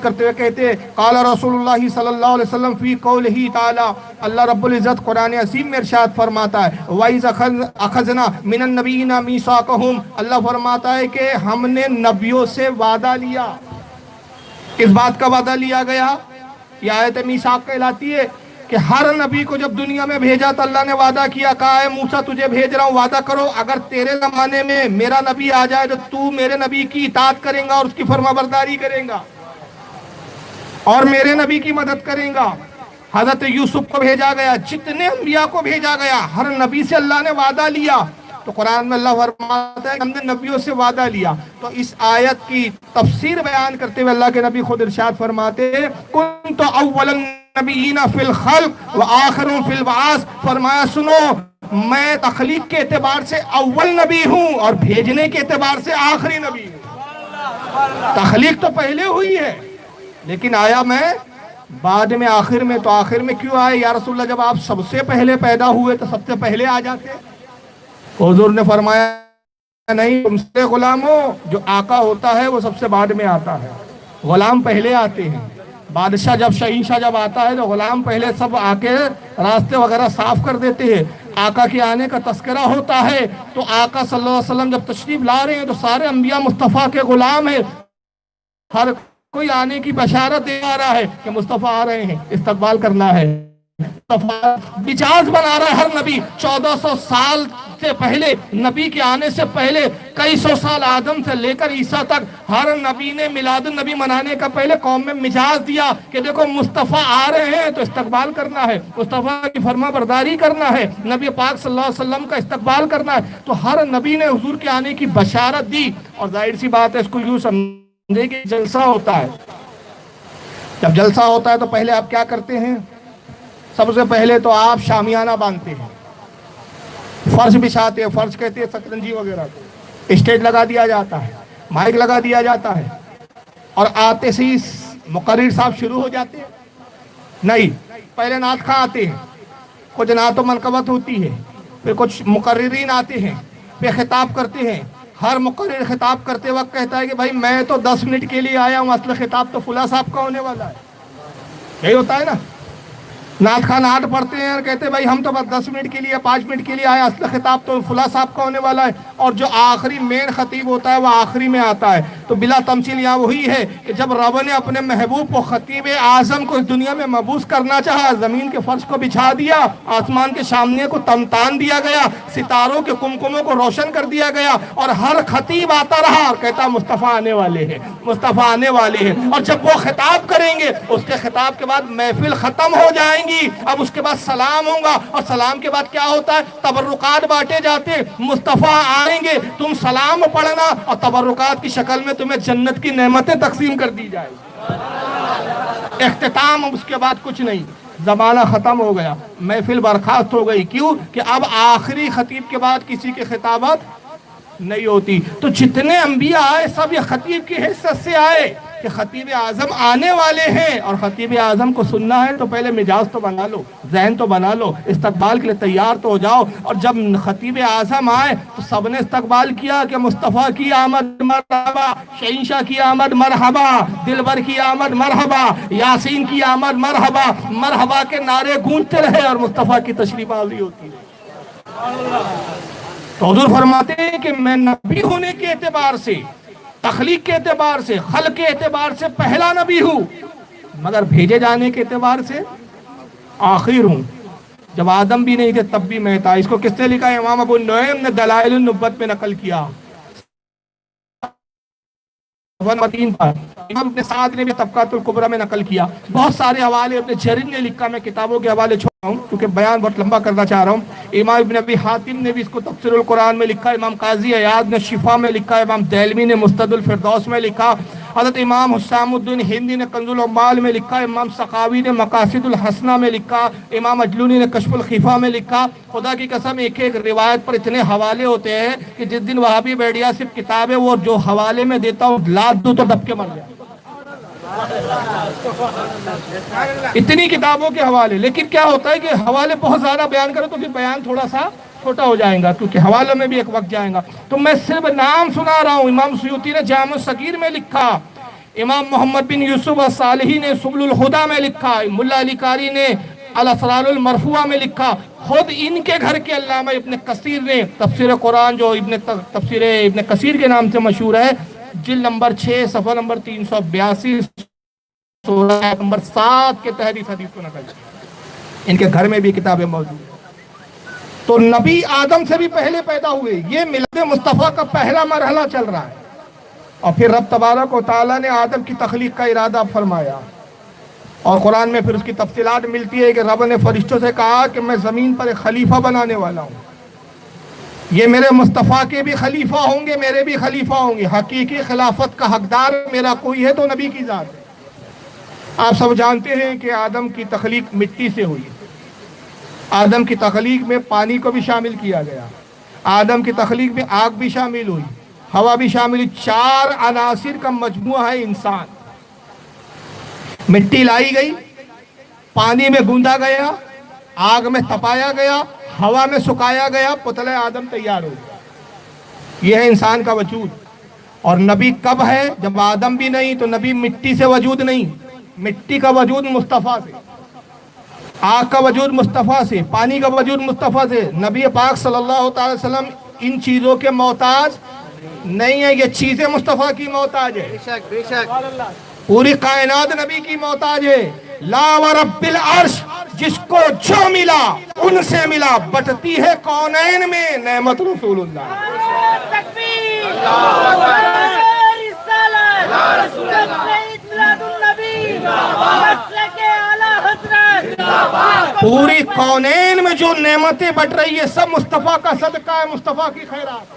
کرتے ہوئے کہتے ہیں قال رسول اللہ صلی اللہ علیہ وسلم فی قولہ تعالی، اللہ رب العزت قرآن عظیم میں ارشاد فرماتا ہے وَإِذْ أَخَذْنَا مِنَ النَّبِيِّينَ مِيثَاقَهُمْ، اللہ فرماتا ہے کہ ہم نے نبیوں سے وعدہ لیا۔ اس بات کا وعدہ لیا گیا، یہ آیت میثاق کہلاتی ہے کہ ہر نبی کو جب دنیا میں بھیجا تو اللہ نے وعدہ کیا، کہا ہے موسیٰ تجھے بھیج رہا ہوں، وعدہ کرو اگر تیرے زمانے میں میرا نبی آ جائے تو میرے نبی کی اطاعت کریں گا اور اس کی فرما برداری کریں گا اور میرے نبی کی مدد کریں گا۔ حضرت یوسف کو بھیجا گیا، جتنے انبیاء کو بھیجا گیا، ہر نبی سے اللہ نے وعدہ لیا۔ تو قرآن میں اللہ فرماتا ہے کہ ہم نے نبیوں سے وعدہ لیا۔ تو اس آیت کی تفسیر بیان کرتے ہوئے اللہ کے نبی خود ارشاد فرماتے ہیں کنت اول النبیین فی الخلق وآخر فی البعث، فرمایا سنو میں تخلیق کے اعتبار سے اول نبی ہوں اور بھیجنے کے اعتبار سے آخری نبی ہوں۔ تخلیق تو پہلے ہوئی ہے لیکن آیا میں بعد میں، آخر میں۔ تو آخر میں کیوں آئے یا رسول اللہ؟ جب آپ سب سے پہلے پیدا ہوئے تو سب سے پہلے آ جاتے۔ حضور نے فرمایا نہیں، تم سے غلاموں جو آقا ہوتا ہے وہ سب سے بعد میں آتا ہے، غلام پہلے آتے ہیں۔ بادشاہ جب شہنشاہ جب آتا ہے تو غلام پہلے سب آ کے راستے وغیرہ صاف کر دیتے ہیں۔ آقا کے آنے کا تذکرہ ہوتا ہے تو آقا صلی اللہ علیہ وسلم جب تشریف لا رہے ہیں تو سارے انبیاء مصطفیٰ کے غلام ہیں، ہر کوئی آنے کی بشارت دے آ رہا ہے کہ مصطفیٰ آ رہے ہیں، استقبال کرنا ہے۔ مجاز بنا رہا ہے ہر نبی۔ 1400 سال سے پہلے، نبی کے آنے سے پہلے کئی سو سال، آدم سے لے کر عیسیٰ تک، ہر نبی نے میلاد النبی منانے کا پہلے قوم میں مجاز دیا کہ دیکھو مصطفیٰ آ رہے ہیں تو استقبال کرنا ہے، مصطفیٰ کی فرما برداری کرنا ہے، نبی پاک صلی اللہ علیہ وسلم کا استقبال کرنا ہے۔ تو ہر نبی نے حضور کے آنے کی بشارت دی۔ اور ظاہر سی بات ہے اس کو یوں سمجھے کہ جلسہ ہوتا ہے، جب جلسہ ہوتا ہے تو پہلے آپ کیا کرتے ہیں؟ سب سے پہلے تو آپ شامیانہ باندھتے ہیں، فرش بچھاتے ہیں، فرش کہتے ہیں سترنجی وغیرہ کو، اسٹیج لگا دیا جاتا ہے، مائک لگا دیا جاتا ہے، اور آتے سے ہی مقرر صاحب شروع ہو جاتے ہیں؟ نہیں، پہلے نعت خواں آتے ہیں، کچھ نعت و منقبت ہوتی ہے، پھر کچھ مقررین آتے ہیں، پھر خطاب کرتے ہیں۔ ہر مقرر خطاب کرتے وقت کہتا ہے کہ بھائی میں تو 10 منٹ کے لیے آیا ہوں، اصل خطاب تو فلاں صاحب کا ہونے والا ہے۔ یہی ہوتا ہے نا، نعت خواں نعت پڑھتے ہیں اور کہتے ہیں بھائی ہم تو بس 10 منٹ کے لیے 5 منٹ کے لیے آئے، اصل خطاب تو فلاں صاحب کا ہونے والا ہے۔ اور جو آخری مین خطیب ہوتا ہے وہ آخری میں آتا ہے۔ تو بلا تمثیل یہاں وہی ہے کہ جب رب نے اپنے محبوب کو خطیب اعظم کو اس دنیا میں مبعوث کرنا چاہا، زمین کے فرش کو بچھا دیا، آسمان کے سامنے کو تان دیا گیا، ستاروں کے کمکموں کو روشن کر دیا گیا، اور ہر خطیب آتا رہا اور کہتا مصطفیٰ آنے والے ہیں، مصطفیٰ آنے والے ہیں۔ اور جب وہ خطاب کریں گے اس کے خطاب کے بعد محفل ختم ہو جائیں گی، اب اس کے بعد سلام ہوگا، اور سلام کے بعد کیا ہوتا ہے؟ تبرکات بانٹے جاتے ہیں۔ مصطفیٰ آئیں گے، تم سلام پڑھنا اور تبرکات کی شکل میں تمہیں جنت کی نعمتیں تقسیم کر دی جائے گی۔ اختتام، اس کے بعد کچھ نہیں، زمانہ ختم ہو گیا، محفل برخاست ہو گئی۔ کیوں کہ اب آخری خطیب کے بعد کسی کی خطابت نہیں ہوتی۔ تو جتنے انبیاء آئے سب یہ خطیب کی حیثیت سے آئے کہ خطیب اعظم آنے والے ہیں، اور خطیب اعظم کو سننا ہے تو پہلے مجاز تو بنا لو، ذہن تو بنا لو، استقبال کے لیے تیار تو ہو جاؤ۔ اور جب خطیب اعظم آئے تو سب نے استقبال کیا کہ مصطفیٰ کی آمد مرحبا، شہنشاہ کی آمد مرحبا، دلبر کی آمد مرحبا، یاسین کی آمد مرحبا، مرحبا کے نعرے گونجتے رہے اور مصطفیٰ کی تشریف آوری ہوتی رہی۔ تو حضور فرماتے ہیں کہ میں نبی ہونے کے اعتبار سے، تخلیق کے اعتبار سے، خلق کے اعتبار سے پہلا نبی ہوں، مگر بھیجے جانے کے اعتبار سے آخر ہوں۔ جب آدم بھی نہیں تھے تب بھی میں تھا۔ اس کو کس نے لکھا ہے؟ امام ابو نعیم نے دلائل النبوت میں نقل کیا۔ امام ابن سعد نے بھی طبقات الکبریٰ میں نقل کیا۔ بہت سارے حوالے ابن جریر نے لکھا، میں کتابوں کے حوالے چھوڑا ہوں کیونکہ بیان بہت لمبا کرنا چاہ رہا ہوں۔ امام ابن ابی حاتم نے بھی اس کو تفسیر القرآن میں لکھا، امام قاضی عیاض نے شفا میں لکھا، امام دہلوی نے مستد الفردوس میں لکھا، حضرت امام حسام الدین ہندی نے کنز العمال میں لکھا، امام سخاوی نے مقاصد الحسنہ میں لکھا، امام اجلونی نے کشف الخفا میں لکھا۔ خدا کی قسم ایک ایک روایت پر اتنے حوالے ہوتے ہیں کہ جس دن وہابی بیٹھیا صرف کتاب ہے وہ جو حوالے میں دیتا ہوں لاد دوں تو دب کے مر جائے، اتنی کتابوں کے حوالے۔ لیکن کیا ہوتا ہے کہ حوالے بہت زیادہ بیان کرو تو پھر بیان تھوڑا سا چھوٹا ہو جائے گا کیونکہ حوالوں میں بھی ایک وقت جائے گا۔ تو میں صرف نام سنا رہا ہوں۔ امام سیوطی نے جامع الصغیر میں لکھا، امام محمد بن یوسف الصالحی نے سبل الہدا میں لکھا، ملا علی قاری نے الاسرار المرفوعہ میں لکھا، خود ان کے گھر کے علامہ ابن کثیر نے تفسیر قرآن جو تفسیر ابن کثیر کے نام سے مشہور ہے، جلد نمبر 6 صفحہ نمبر 382 سورہ نمبر 7 کے تحت اس حدیث کو نقل کیا۔ ان کے گھر میں بھی کتابیں موجود ہیں۔ تو نبی آدم سے بھی پہلے پیدا ہوئے، یہ ملت مصطفیٰ کا پہلا مرحلہ چل رہا ہے۔ اور پھر رب تبارک و تعالیٰ نے آدم کی تخلیق کا ارادہ فرمایا، اور قرآن میں پھر اس کی تفصیلات ملتی ہے کہ رب نے فرشتوں سے کہا کہ میں زمین پر ایک خلیفہ بنانے والا ہوں، یہ میرے مصطفیٰ کے بھی خلیفہ ہوں گے، میرے بھی خلیفہ ہوں گے، حقیقی خلافت کا حقدار میرا کوئی ہے تو نبی کی ذات ہے۔ آپ سب جانتے ہیں کہ آدم کی تخلیق مٹی سے ہوئی، آدم کی تخلیق میں پانی کو بھی شامل کیا گیا، آدم کی تخلیق میں آگ بھی شامل ہوئی، ہوا بھی شامل ہوئی، 4 عناصر کا مجموعہ ہے انسان۔ مٹی لائی گئی، پانی میں گوندھا گیا، آگ میں تپایا گیا، ہوا میں سکایا گیا، پتلہ آدم تیار ہو گیا۔ یہ ہے انسان کا وجود۔ اور نبی کب ہے؟ جب آدم بھی نہیں تو نبی مٹی سے وجود نہیں، مٹی کا وجود مصطفیٰ سے، آگ کا وجود مصطفیٰ سے، پانی کا وجود مصطفیٰ سے۔ نبی پاک صلی اللہ تعالی وسلم ان چیزوں کے محتاج نہیں ہے، یہ چیزیں مصطفیٰ کی محتاج ہے۔ بے شک پوری کائنات نبی کی محتاج ہے۔ لا ورب العرش، جس کو جو ملا ان سے ملا، بٹتی ہے کونین میں نعمت رسول اللہ۔ پوری کونین میں جو نعمتیں بٹ رہی ہے سب مصطفیٰ کا صدقہ ہے، مصطفیٰ کی خیرات۔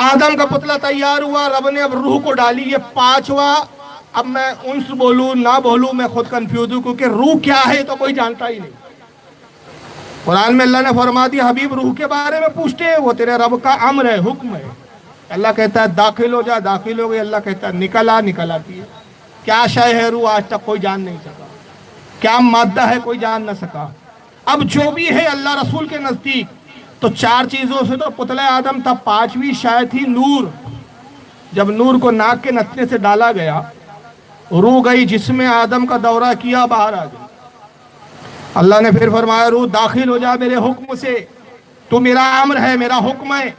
آدم کا پتلہ تیار ہوا، رب نے اب روح کو ڈالی، یہ 5واں۔ اب میں انس بولوں نہ بولوں میں خود کنفیوز ہوں، کیونکہ روح کیا ہے تو کوئی جانتا ہی نہیں۔ قرآن میں اللہ نے فرما دیا حبیب روح کے بارے میں پوچھتے ہیں، وہ تیرے رب کا امر ہے، حکم ہے۔ اللہ کہتا ہے داخل ہو جا، داخل ہو گئی، اللہ کہتا ہے نکل آ، نکل آتی ہے۔ کیا شے ہے روح آج تک کوئی جان نہیں سکا، کیا مادہ ہے کوئی جان نہ سکا۔ اب جو بھی ہے اللہ رسول کے نزدیک تو 4 چیزوں سے تو پتلہ آدم تھا، 5ویں شاید تھی نور۔ جب نور کو ناک کے نتنے سے ڈالا گیا، روح گئی جسم آدم کا دورہ کیا، باہر آ گئی۔ اللہ نے پھر فرمایا روح داخل ہو جا میرے حکم سے، تو میرا امر ہے، میرا حکم ہے۔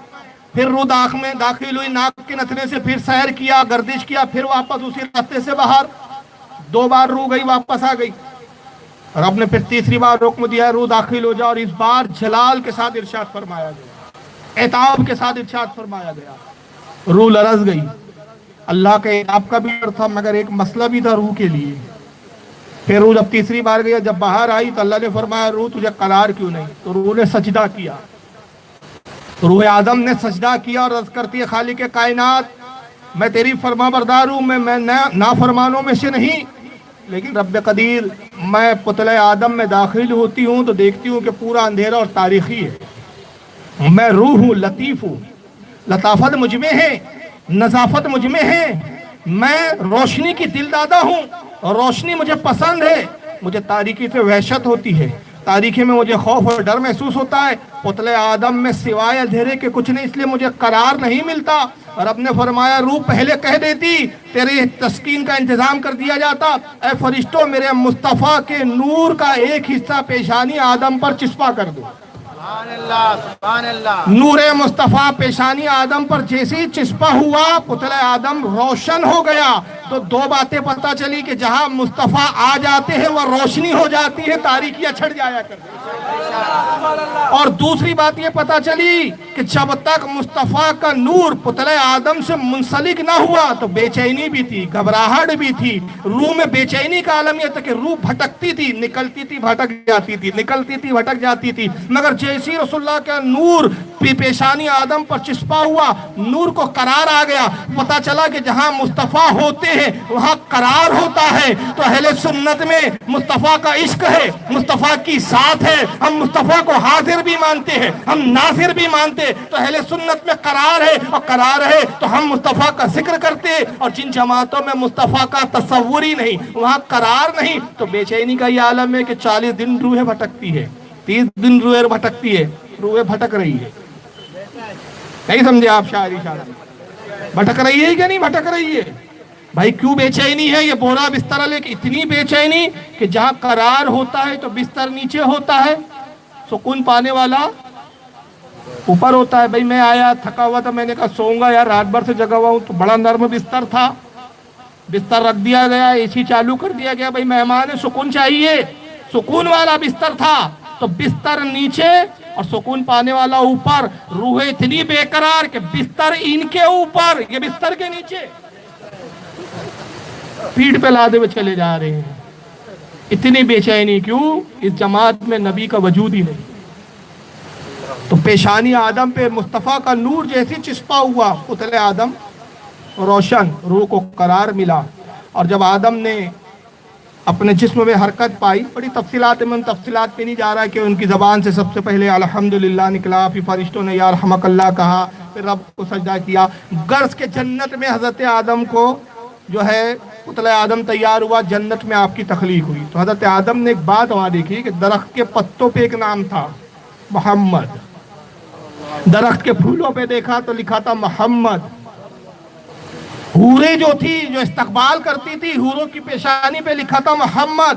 پھر روح داخل ہوئی ناک کے نتنے سے، پھر سیر کیا، گردش کیا، پھر واپس اسی راستے سے باہر 2 بار روح گئی، واپس آ گئی۔ رب نے پھر 3ری بار حکم دیا روح داخل ہو جا، اور اس بار جلال کے ساتھ ارشاد فرمایا گیا، عتاب کے ساتھ ارشاد فرمایا گیا۔ روح لرز گئی۔ اللہ کا عتاب کا بھی ڈر تھا، مگر ایک مسئلہ بھی تھا روح کے لیے۔ پھر روح جب 3ری بار گیا، جب باہر آئی تو اللہ نے فرمایا روح تجھے قرار کیوں نہیں؟ تو روح نے سجدہ کیا، روح آدم نے سجدہ کیا اور عرض کرتی ہے خالق کائنات میں تیری فرما بردار ہوں، میں نافرمانوں میں سے نہیں، لیکن رب قدیر میں پتلہ آدم میں داخل ہوتی ہوں تو دیکھتی ہوں کہ پورا اندھیرا اور تاریخی ہے۔ میں روح ہوں، لطیف ہوں، لطافت مجھ میں ہے، نظافت مجھ میں ہے، میں روشنی کی دل دادا ہوں، روشنی مجھے پسند ہے، مجھے تاریکی سے وحشت ہوتی ہے، تاریکی میں مجھے خوف اور ڈر محسوس ہوتا ہے، پتلہ آدم میں سوائے اندھیرے کے کچھ نہیں، اس لیے مجھے قرار نہیں ملتا۔ رب نے فرمایا روح پہلے کہہ دیتی، تیرے تسکین کا انتظام کر دیا جاتا، اے فرشتوں میرے مصطفیٰ کے نور کا ایک حصہ پیشانی آدم پر چسپا کر دو۔ سبحان اللہ۔ نور مصطفیٰ پیشانی آدم پر جیسے ہی چسپا ہوا پتلہ آدم روشن ہو گیا۔ تو 2 باتیں پتہ چلی کہ جہاں مصطفیٰ آ جاتے ہیں وہ روشنی ہو جاتی ہے، تاریکیاں چھٹ جایا کرتی ہیں۔ اور دوسری بات یہ پتہ چلی کہ جب تک مصطفیٰ کا نور پتلہ آدم سے منسلک نہ ہوا تو بے چینی بھی تھی، گھبراہٹ بھی تھی، روح میں بے چینی کا عالم یہ تھا کہ روح بھٹکتی تھی، نکلتی تھی بھٹک جاتی تھی، نکلتی تھی بھٹک جاتی تھی۔ مگر جیسی رسول اللہ کا نور پیشانی آدم پر چسپا ہوا، نور کو قرار آ گیا، پتہ چلا کہ جہاں مصطفیٰ ہوتے ہیں وہاں قرار ہوتا ہے۔ تو اہل سنت میں مصطفیٰ کا عشق ہے، مصطفیٰ کی ذات ہے، ہم مصطفیٰ کو حاضر بھی مانتے ہیں، ہم ناظر بھی مانتے ہیں۔ تو اہل سنت میں قرار ہے، اور قرار ہے تو ہم مصطفیٰ کا ذکر کرتے ہیں۔ اور جن جماعتوں میں مصطفیٰ کا تصور ہی نہیں، وہاں قرار نہیں، تو بے چینی کا یہ عالم ہے کہ 40 دن روحیں بھٹکتی ہے، 30 دن روحیں بھٹکتی ہے، روحیں بھٹک رہی ہے۔ نہیں سمجھے آپ؟ شاعری بھٹک رہی ہے کہ نہیں بھٹک رہی ہے؟ بھائی کیوں بے چینی ہے؟ یہ بورا بستر لے کے اتنی بے چینی کہ جہاں قرار ہوتا ہے تو بستر نیچے ہوتا ہے، سکون پانے والا اوپر ہوتا ہے۔ بھائی میں آیا تھکا ہوا تھا، میں نے کہا سوؤں گا یار، رات بھر سے جگا ہوا ہوں، تو بڑا نرم بستر تھا، بستر رکھ دیا گیا، اے سی چالو کر دیا گیا، بھائی مہمان ہے سکون چاہیے، سکون والا بستر تھا، تو بستر نیچے اور سکون پانے والا اوپر، روح اتنی بے قرار کہ بستر ان کے اوپر، یہ بستر کے نیچے، پیٹھ پہ لادے ہوئے چلے جا رہے ہیں۔ اتنی بے چینی کیوں؟ اس جماعت میں نبی کا وجود ہی نہیں۔ تو پیشانی آدم پہ مصطفیٰ کا نور جیسی چسپا ہوا، پتلے آدم روشن، روح کو قرار ملا۔ اور جب آدم نے اپنے جسم میں حرکت پائی، بڑی تفصیلات میں، ان تفصیلات پہ نہیں جا رہا کہ ان کی زبان سے سب سے پہلے الحمدللہ نکلا، پھر فرشتوں نے یا رحمک اللہ کہا، پھر رب کو سجدہ کیا۔ غرض کے جنت میں حضرت آدم کو جو ہے پتلہ آدم تیار ہوا، جنت میں آپ کی تخلیق ہوئی۔ تو حضرت آدم نے ایک بات وہاں دیکھی کہ درخت کے پتوں پہ ایک نام تھا محمد، درخت کے پھولوں پہ دیکھا تو لکھا تھا محمد۔ حوریں جو تھی، جو استقبال کرتی تھی، حوروں کی پیشانی پہ لکھا تھا محمد،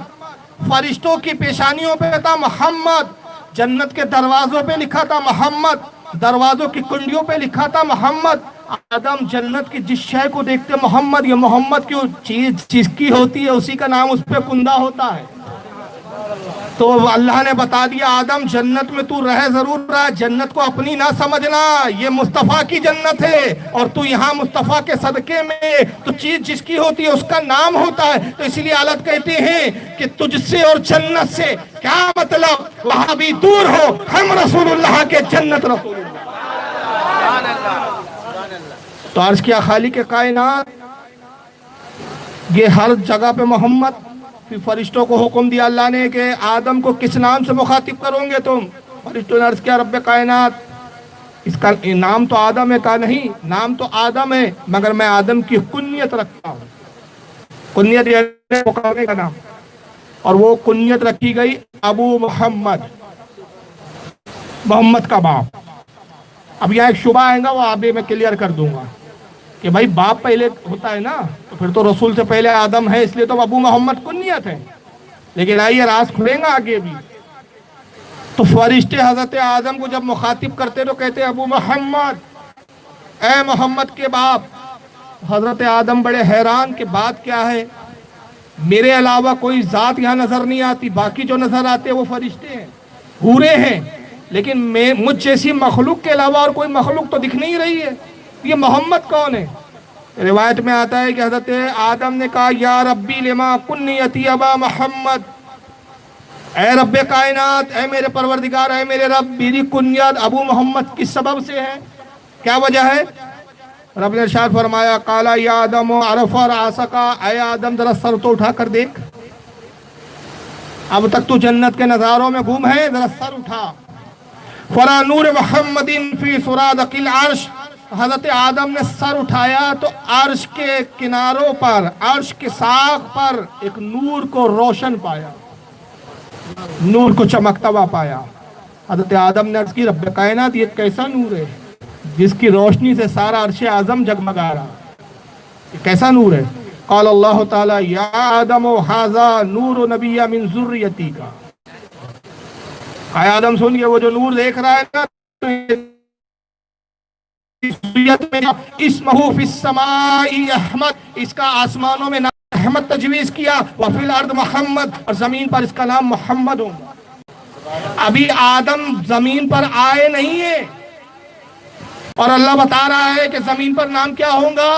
فرشتوں کی پیشانیوں پہ تھا محمد، جنت کے دروازوں پہ لکھا تھا محمد، دروازوں کی کنڈیوں پہ لکھا تھا محمد۔ آدم جنت کی جس شے کو دیکھتے محمد، یہ محمد کی چیز جس کی ہوتی ہے اسی کا نام اس پہ کندہ ہوتا ہے۔ تو اللہ نے بتا دیا آدم جنت میں تو رہ ضرور رہا، جنت کو اپنی نہ سمجھنا، یہ مصطفیٰ کی جنت ہے، اور تو یہاں مصطفیٰ کے صدقے میں تو چیز جس کی ہوتی ہے اس کا نام ہوتا ہے۔ تو اسی لیے حالت کہتے ہیں کہ تجھ سے اور جنت سے کیا مطلب، وہاں بھی دور ہو، ہم رسول اللہ کے جنت رسول اللہ۔ تو عرض کیا خالق کائنات، یہ ہر جگہ پہ محمد۔ پھر فرشتوں کو حکم دیا اللہ نے کہ آدم کو کس نام سے مخاطب کرو گے تم؟ فرشتوں نے عرض کیا رب کائنات، اس کا نام تو آدم ہے۔ کہا نہیں، نام تو آدم ہے مگر میں آدم کی کنیت رکھتا ہوں، کنیت یہ مقابلے کا نام، اور وہ کنیت رکھی گئی ابو محمد، محمد کا باپ۔ اب یہاں ایک شبہ آئے گا، وہ آبے میں کلیئر کر دوں گا کہ بھائی باپ پہلے ہوتا ہے نا، تو پھر تو رسول سے پہلے آدم ہے، اس لیے تو ابو محمد کنیت ہے۔ لیکن آئیے راز کھلیں گا آگے بھی۔ تو فرشتے حضرت آدم کو جب مخاطب کرتے تو کہتے ابو محمد، اے محمد کے باپ۔ حضرت آدم بڑے حیران کہ بات کیا ہے، میرے علاوہ کوئی ذات یہاں نظر نہیں آتی، باقی جو نظر آتے وہ فرشتے ہیں، حوریں ہیں، لیکن مجھ جیسی مخلوق کے علاوہ اور کوئی مخلوق تو دکھ نہیں رہی ہے، یہ محمد کون ہے؟ روایت میں آتا ہے کہ حضرت آدم نے کہا یا ربی لما کنیتی ابا محمد، اے رب کائنات، اے میرے پروردگار، اے میرے رب، میری کنیت ابو محمد کس سبب سے ہے، کیا وجہ ہے؟ رب نے ارشاد فرمایا قالا یا آدم عرف راسکا، اے آدم ذرا سر تو اٹھا کر دیکھ، اب تک تو جنت کے نظاروں میں گم ہے، ذرا سر اٹھا۔ فرا نور محمد فی سرادق العرش، حضرت آدم نے سر اٹھایا تو عرش کے کناروں پر، عرش کے ساق پر ایک نور کو روشن پایا، نور کو چمکتا ہوا پایا۔ حضرت آدم نے عرض کی رب کائنات یہ کیسا نور ہے جس کی روشنی سے سارا عرش اعظم جگمگا رہا، یہ کیسا نور ہے؟ قال اللہ تعالی یا آدم ھذا نور نبی من ذریتی کا، اے آدم سنیے وہ جو نور دیکھ رہا ہے نا، اسمہ فی السماء احمد، اس کا آسمانوں میں نام احمد تجویز کیا، وفی الارض محمد، اور زمین پر اس کا نام محمد ہوگا۔ ابھی آدم زمین پر آئے نہیں ہیں اور اللہ بتا رہا ہے کہ زمین پر نام کیا ہوگا؟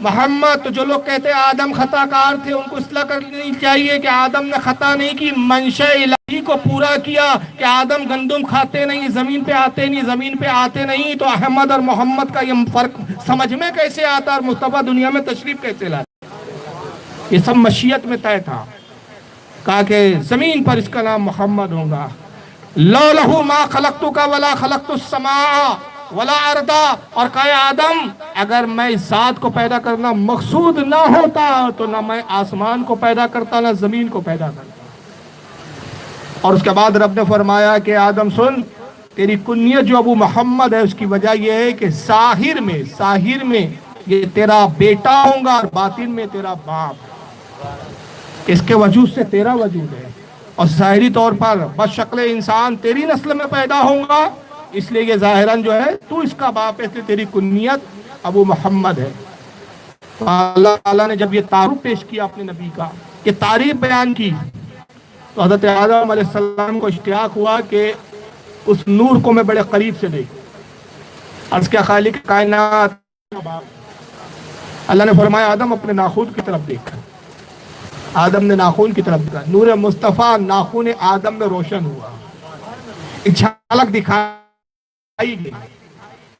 محمد۔ تو جو لوگ کہتے ہیں آدم خطا کار تھے، ان کو اصلاح کرنی چاہیے کہ آدم نے خطا نہیں کی، منشاء الہی کو پورا کیا کہ آدم گندم کھاتے نہیں، زمین پہ آتے نہیں، زمین پہ آتے نہیں، تو احمد اور محمد کا یہ فرق سمجھ میں کیسے آتا اور مصطفیٰ دنیا میں تشریف کیسے لاتا؟ یہ سب مشیت میں طے تھا۔ کہا کہ زمین پر اس کا نام محمد ہوگا۔ لَوْ لَهُ مَا خَلَقْتُكَ وَلَا خَلَقْتُ السَّمَاءَ وَلَا أَرْضَ، اور کہا آدم اگر میں اس ذات کو پیدا کرنا مقصود نہ ہوتا تو نہ میں آسمان کو پیدا کرتا نہ زمین کو پیدا کرتا۔ اور اس کے بعد رب نے فرمایا کہ آدم سن، تیری کنیت جو ابو محمد ہے اس کی وجہ یہ ہے کہ ظاہر میں یہ تیرا بیٹا ہوں گا اور باطن میں تیرا باپ، اس کے وجود سے تیرا وجود ہے، اور ظاہری طور پر بشکل انسان تیری نسل میں پیدا ہوں گا، اس لیے یہ ظاہراً جو ہے تو اس کا باپ ہے، اس لیے تیری کنیت ابو محمد ہے۔ تو اللہ تعالیٰ نے جب یہ تعارف پیش کیا اپنے نبی کا، یہ تعریف بیان کی، تو حضرت آدم علیہ السلام کو اشتیاق ہوا کہ اس نور کو میں بڑے قریب سے دیکھوں۔ عرض کیا خالق کائنات، اللہ نے فرمایا آدم اپنے ناخن کی طرف دیکھ۔ آدم نے ناخن کی طرف دیکھا، نور مصطفیٰ ناخن آدم میں روشن ہوا، ایک جھلک دکھائی گئی،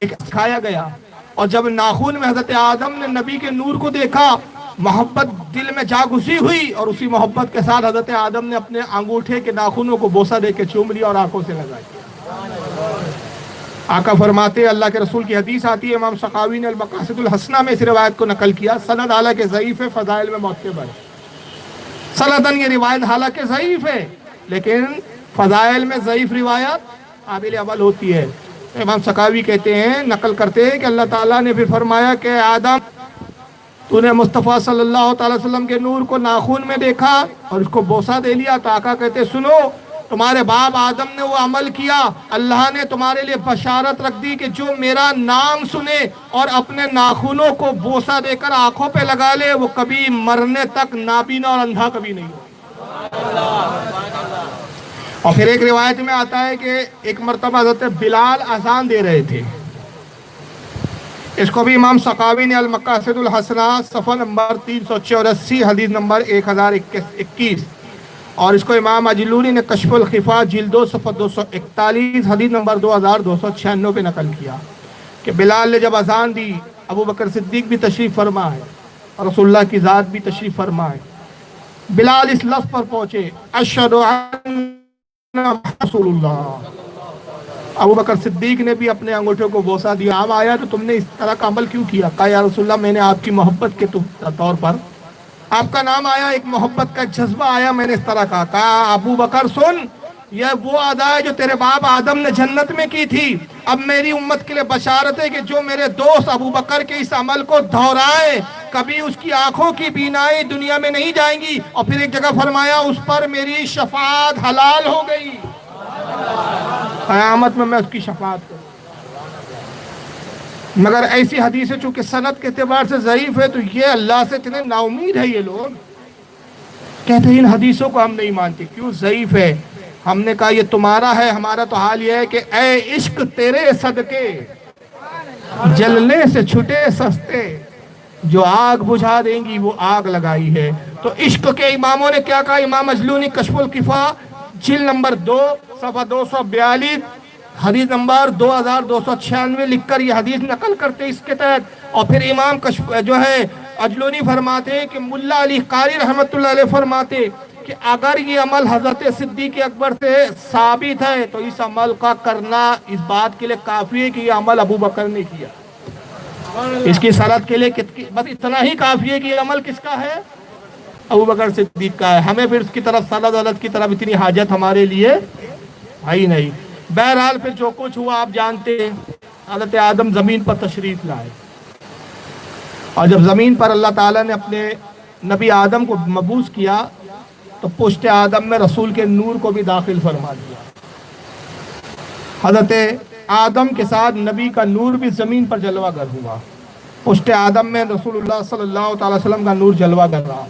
ایک سکھایا گیا، اور جب ناخن میں حضرت آدم نے نبی کے نور کو دیکھا، محبت دل میں جا گھسی ہوئی، اور اسی محبت کے ساتھ حضرت آدم نے اپنے انگوٹھے کے ناخنوں کو بوسہ دے کے چوم لیا اور آنکھوں سے لگائی۔ آقا فرماتے، اللہ کے رسول کی حدیث آتی ہے، امام سخاوی نے المقاصد الحسنہ میں اس روایت کو نقل کیا، سند حالانکہ ضعیف ہے، فضائل میں معتبر ہے۔ سندن یہ روایت حالانکہ ضعیف ہے، لیکن فضائل میں ضعیف روایت قابل عمل ہوتی ہے۔ امام سخاوی کہتے ہیں، نقل کرتے ہیں کہ اللہ تعالیٰ نے پھر فرمایا کہ آدم تو نے مصطفیٰ صلی اللہ تعالی وسلم کے نور کو ناخن میں دیکھا اور اس کو بوسہ دے لیا، تو آقا کہتے سنو، تمہارے باپ آدم نے وہ عمل کیا، اللہ نے تمہارے لیے بشارت رکھ دی کہ جو میرا نام سنے اور اپنے ناخنوں کو بوسہ دے کر آنکھوں پہ لگا لے، وہ کبھی مرنے تک نابینا اور اندھا کبھی نہیں ہو۔ اور پھر ایک روایت میں آتا ہے کہ ایک مرتبہ حضرت بلال اذان دے رہے تھے، اس کو بھی امام سخاوی نے المقاصد الحسنہ صفحہ نمبر 384 حدیث نمبر 1021، اور اس کو امام اجلونی نے کشف الخفا جلد 2 صفحہ 241 حدیث نمبر 2296 پہ نقل کیا کہ بلال نے جب اذان دی، ابو بکر صدیق بھی تشریف فرما ہے اور رسول اللہ کی ذات بھی تشریف فرما ہے، بلال اس لفظ پر پہنچے، اشہد ان رسول اللہ۔ ابو بکر صدیق نے بھی اپنے انگوٹھے کو بوسہ دیا، عام آیا تو تم نے اس طرح کا عمل کیوں کیا؟ کہا یا رسول اللہ، میں نے آپ کی محبت کے طور پر، آپ کا نام آیا، ایک محبت کا ایک جذبہ آیا، میں نے اس طرح کہا۔ کہا ابو بکر سن، یہ وہ ادا ہے جو تیرے باپ آدم نے جنت میں کی تھی، اب میری امت کے لیے بشارت ہے کہ جو میرے دوست ابو بکر کے اس عمل کو دہرائے، کبھی اس کی آنکھوں کی بینائی دنیا میں نہیں جائیں گی۔ اور پھر ایک جگہ فرمایا، اس پر میری شفاعت حلال ہو گئی، قیامت میں اس کی شفاعت کروں۔ مگر ایسی حدیثیں چونکہ سند کے اعتبار سے ضعیف ہے، تو یہ اللہ سے اتنے نا امید ہے یہ لوگ، کہتے ہیں ان حدیثوں کو ہم نہیں مانتے، کیوں ضعیف ہے؟ ہم نے کہا یہ تمہارا ہے، ہمارا تو حال یہ ہے کہ اے عشق تیرے صدقے جلنے سے چھٹے سستے، جو آگ بجھا دیں گی وہ آگ لگائی ہے۔ تو عشق کے اماموں نے کیا کہا؟ امام اجلونی کشف الکفا جلد نمبر 2 صفحہ 242 حدیث نمبر 2296 لکھ کر یہ حدیث نقل کرتے اس کے تحت۔ اور پھر امام جو ہے اجلونی فرماتے ہیں کہ ملا علی قاری رحمت اللہ علیہ فرماتے کہ اگر یہ عمل حضرت صدیق اکبر سے ثابت ہے تو اس عمل کا کرنا اس بات کے لیے کافی ہے کہ یہ عمل ابو بکر نے کیا، اس کی صلات کے لیے بس اتنا ہی کافی ہے کہ یہ عمل کس کا ہے؟ ابو بکر صدیق کا ہے۔ ہمیں پھر اس کی طرف صلات علت کی طرف اتنی حاجت ہمارے لیے ہے ہی نہیں۔ بہرحال پھر جو کچھ ہوا آپ جانتے ہیں، حضرت آدم زمین پر تشریف لائے، اور جب زمین پر اللہ تعالیٰ نے اپنے نبی آدم کو مبعوث کیا تو پشت آدم میں رسول کے نور کو بھی داخل فرما دیا۔ حضرت آدم کے ساتھ نبی کا نور بھی زمین پر جلوہ گر ہوا، پشت آدم میں رسول اللہ صلی اللہ تعالی وسلم کا نور جلوہ گر رہا۔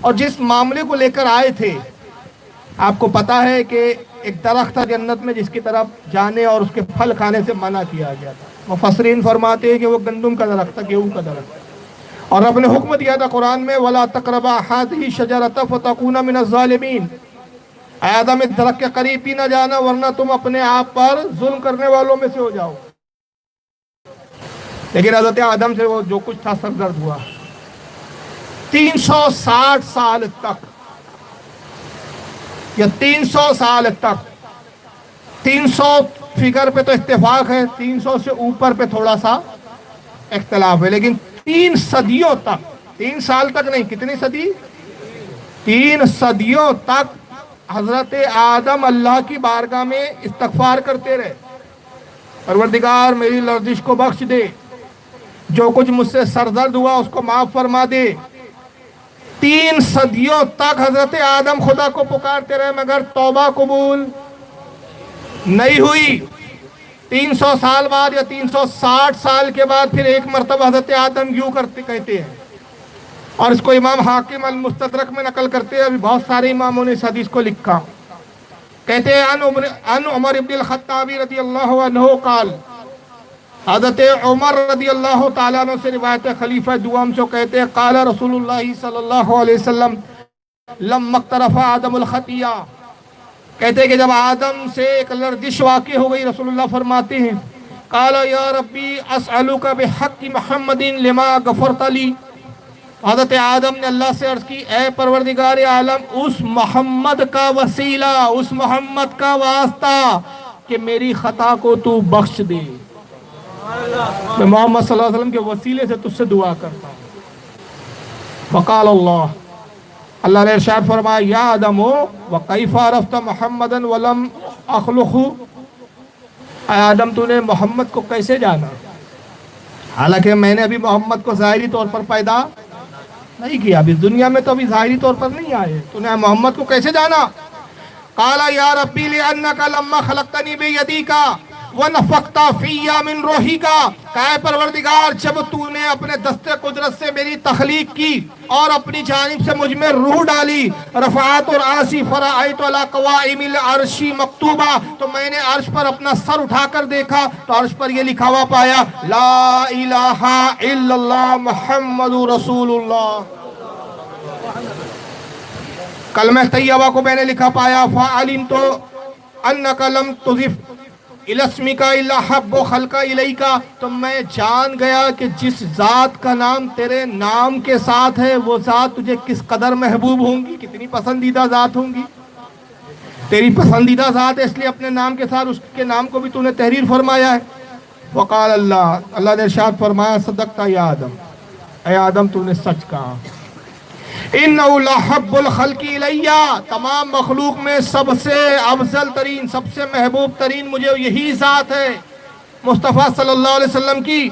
اور جس معاملے کو لے کر آئے تھے، آپ کو پتا ہے کہ ایک درخت تھا جنت میں جس کی طرف جانے اور اس کے پھل کھانے سے منع کیا گیا تھا۔ مفسرین فرماتے ہیں کہ وہ گندم کا درخت تھا، گیہوں کا درخت، اور رب نے حکم دیا تھا قرآن میں وَلَا تَقْرَبَا هَٰذِهِ الشَّجَرَةَ فَتَكُونَ مِنَ الظَّالِمِينَ، اے آدم اس درخت کے قریب بھی نہ جانا ورنہ تم اپنے آپ پر ظلم کرنے والوں میں سے ہو جاؤ۔ لیکن حضرت آدم سے وہ جو کچھ تھا سرگرد ہوا۔ 360 سال تک یا 300 سال تک، 300 فگر پہ تو اتفاق ہے، 300 سے اوپر پہ تھوڑا سا اختلاف ہے، لیکن 3 صدیوں تک، 3 سال تک نہیں، کتنی صدی؟ 3 صدیوں تک حضرت آدم اللہ کی بارگاہ میں استغفار کرتے رہے، پروردگار میری لرزش کو بخش دے، جو کچھ مجھ سے سرزد ہوا اس کو معاف فرما دے۔ 3 صدیوں تک حضرت آدم خدا کو پکارتے رہے مگر توبہ قبول نہیں ہوئی۔ 300 سال بعد یا 360 سال کے بعد پھر ایک مرتبہ حضرت آدم یوں کہتے ہیں، اور اس کو امام حاکم المستدرک میں نقل کرتے ہیں، ابھی بہت سارے اماموں نے اس حدیث کو لکھا۔ کہتے ہیں ان عمر ابن الخطاب رضی اللہ عنہ قال، حضرت عمر رضی اللہ تعالیٰ عنہ سے روایت ہے، خلیفہ دوم سے کہتے ہیں قال رسول اللہ صلی اللہ علیہ وسلم لما اقترف آدم الخطیہ، کہتے ہیں کہ جب آدم سے ایک لرزش واقع ہو گئی، رسول اللہ فرماتے ہیں قال یا ربی اسألک بحق محمد لما غفرت لی، حضرت آدم نے اللہ سے عرض کی اے پروردگار عالم اس محمد کا وسیلہ، اس محمد کا واسطہ کہ میری خطا کو تو بخش دے، میں محمد صلی اللہ علیہ وسلم کے وسیلے سے تجھ سے دعا کرتا ہوں۔ فقال اللہ نے ارشاد فرمایا یا آدم وکیف عرفت محمدا ولم اخلقہ، اے آدم تو نے محمد کو کیسے جانا حالانکہ میں نے ابھی محمد کو ظاہری طور پر پیدا نہیں کیا، ابھی دنیا میں تو ابھی ظاہری طور پر نہیں آئے، تو نے محمد کو کیسے جانا؟ قال یا ربی لأنک لما خلقتنی بیدیک وَنَفَقْتَ فِيَّ مِن رُوحِكَ، کہ پروردگار جب تو نے اپنے دست قدرت سے میری تخلیق کی اور اپنی جانب سے مجھ میں روح ڈالی، رفعت اور آسی فرائیت علی قوائم العرش مکتوبہ، تو میں نے عرش پر اپنا سر اٹھا کر دیکھا تو عرش پر یہ لکھا ہوا پایا لا الہ الا اللہ محمد رسول اللہ، کلمہ طیبہ کو میں نے لکھا پایا فعلمت انک لم تضف الاسمک الا حب خلق الیک، تو میں جان گیا کہ جس ذات کا نام تیرے نام کے ساتھ ہے وہ ذات تجھے کس قدر محبوب ہوں گی، کتنی پسندیدہ ذات ہوں گی، تیری پسندیدہ ذات ہے اس لیے اپنے نام کے ساتھ اس کے نام کو بھی تو نے تحریر فرمایا ہے۔ وقال اللہ نے ارشاد فرمایا صدقت یا آدم، اے آدم تو نے سچ کہا، اِنَّهُ لَحَبُّ الْخَلْقِ إِلَيَّ، تمام مخلوق میں سب سے افضل ترین سب سے محبوب ترین مجھے یہی ذات ہے مصطفیٰ صلی اللہ علیہ وسلم کی،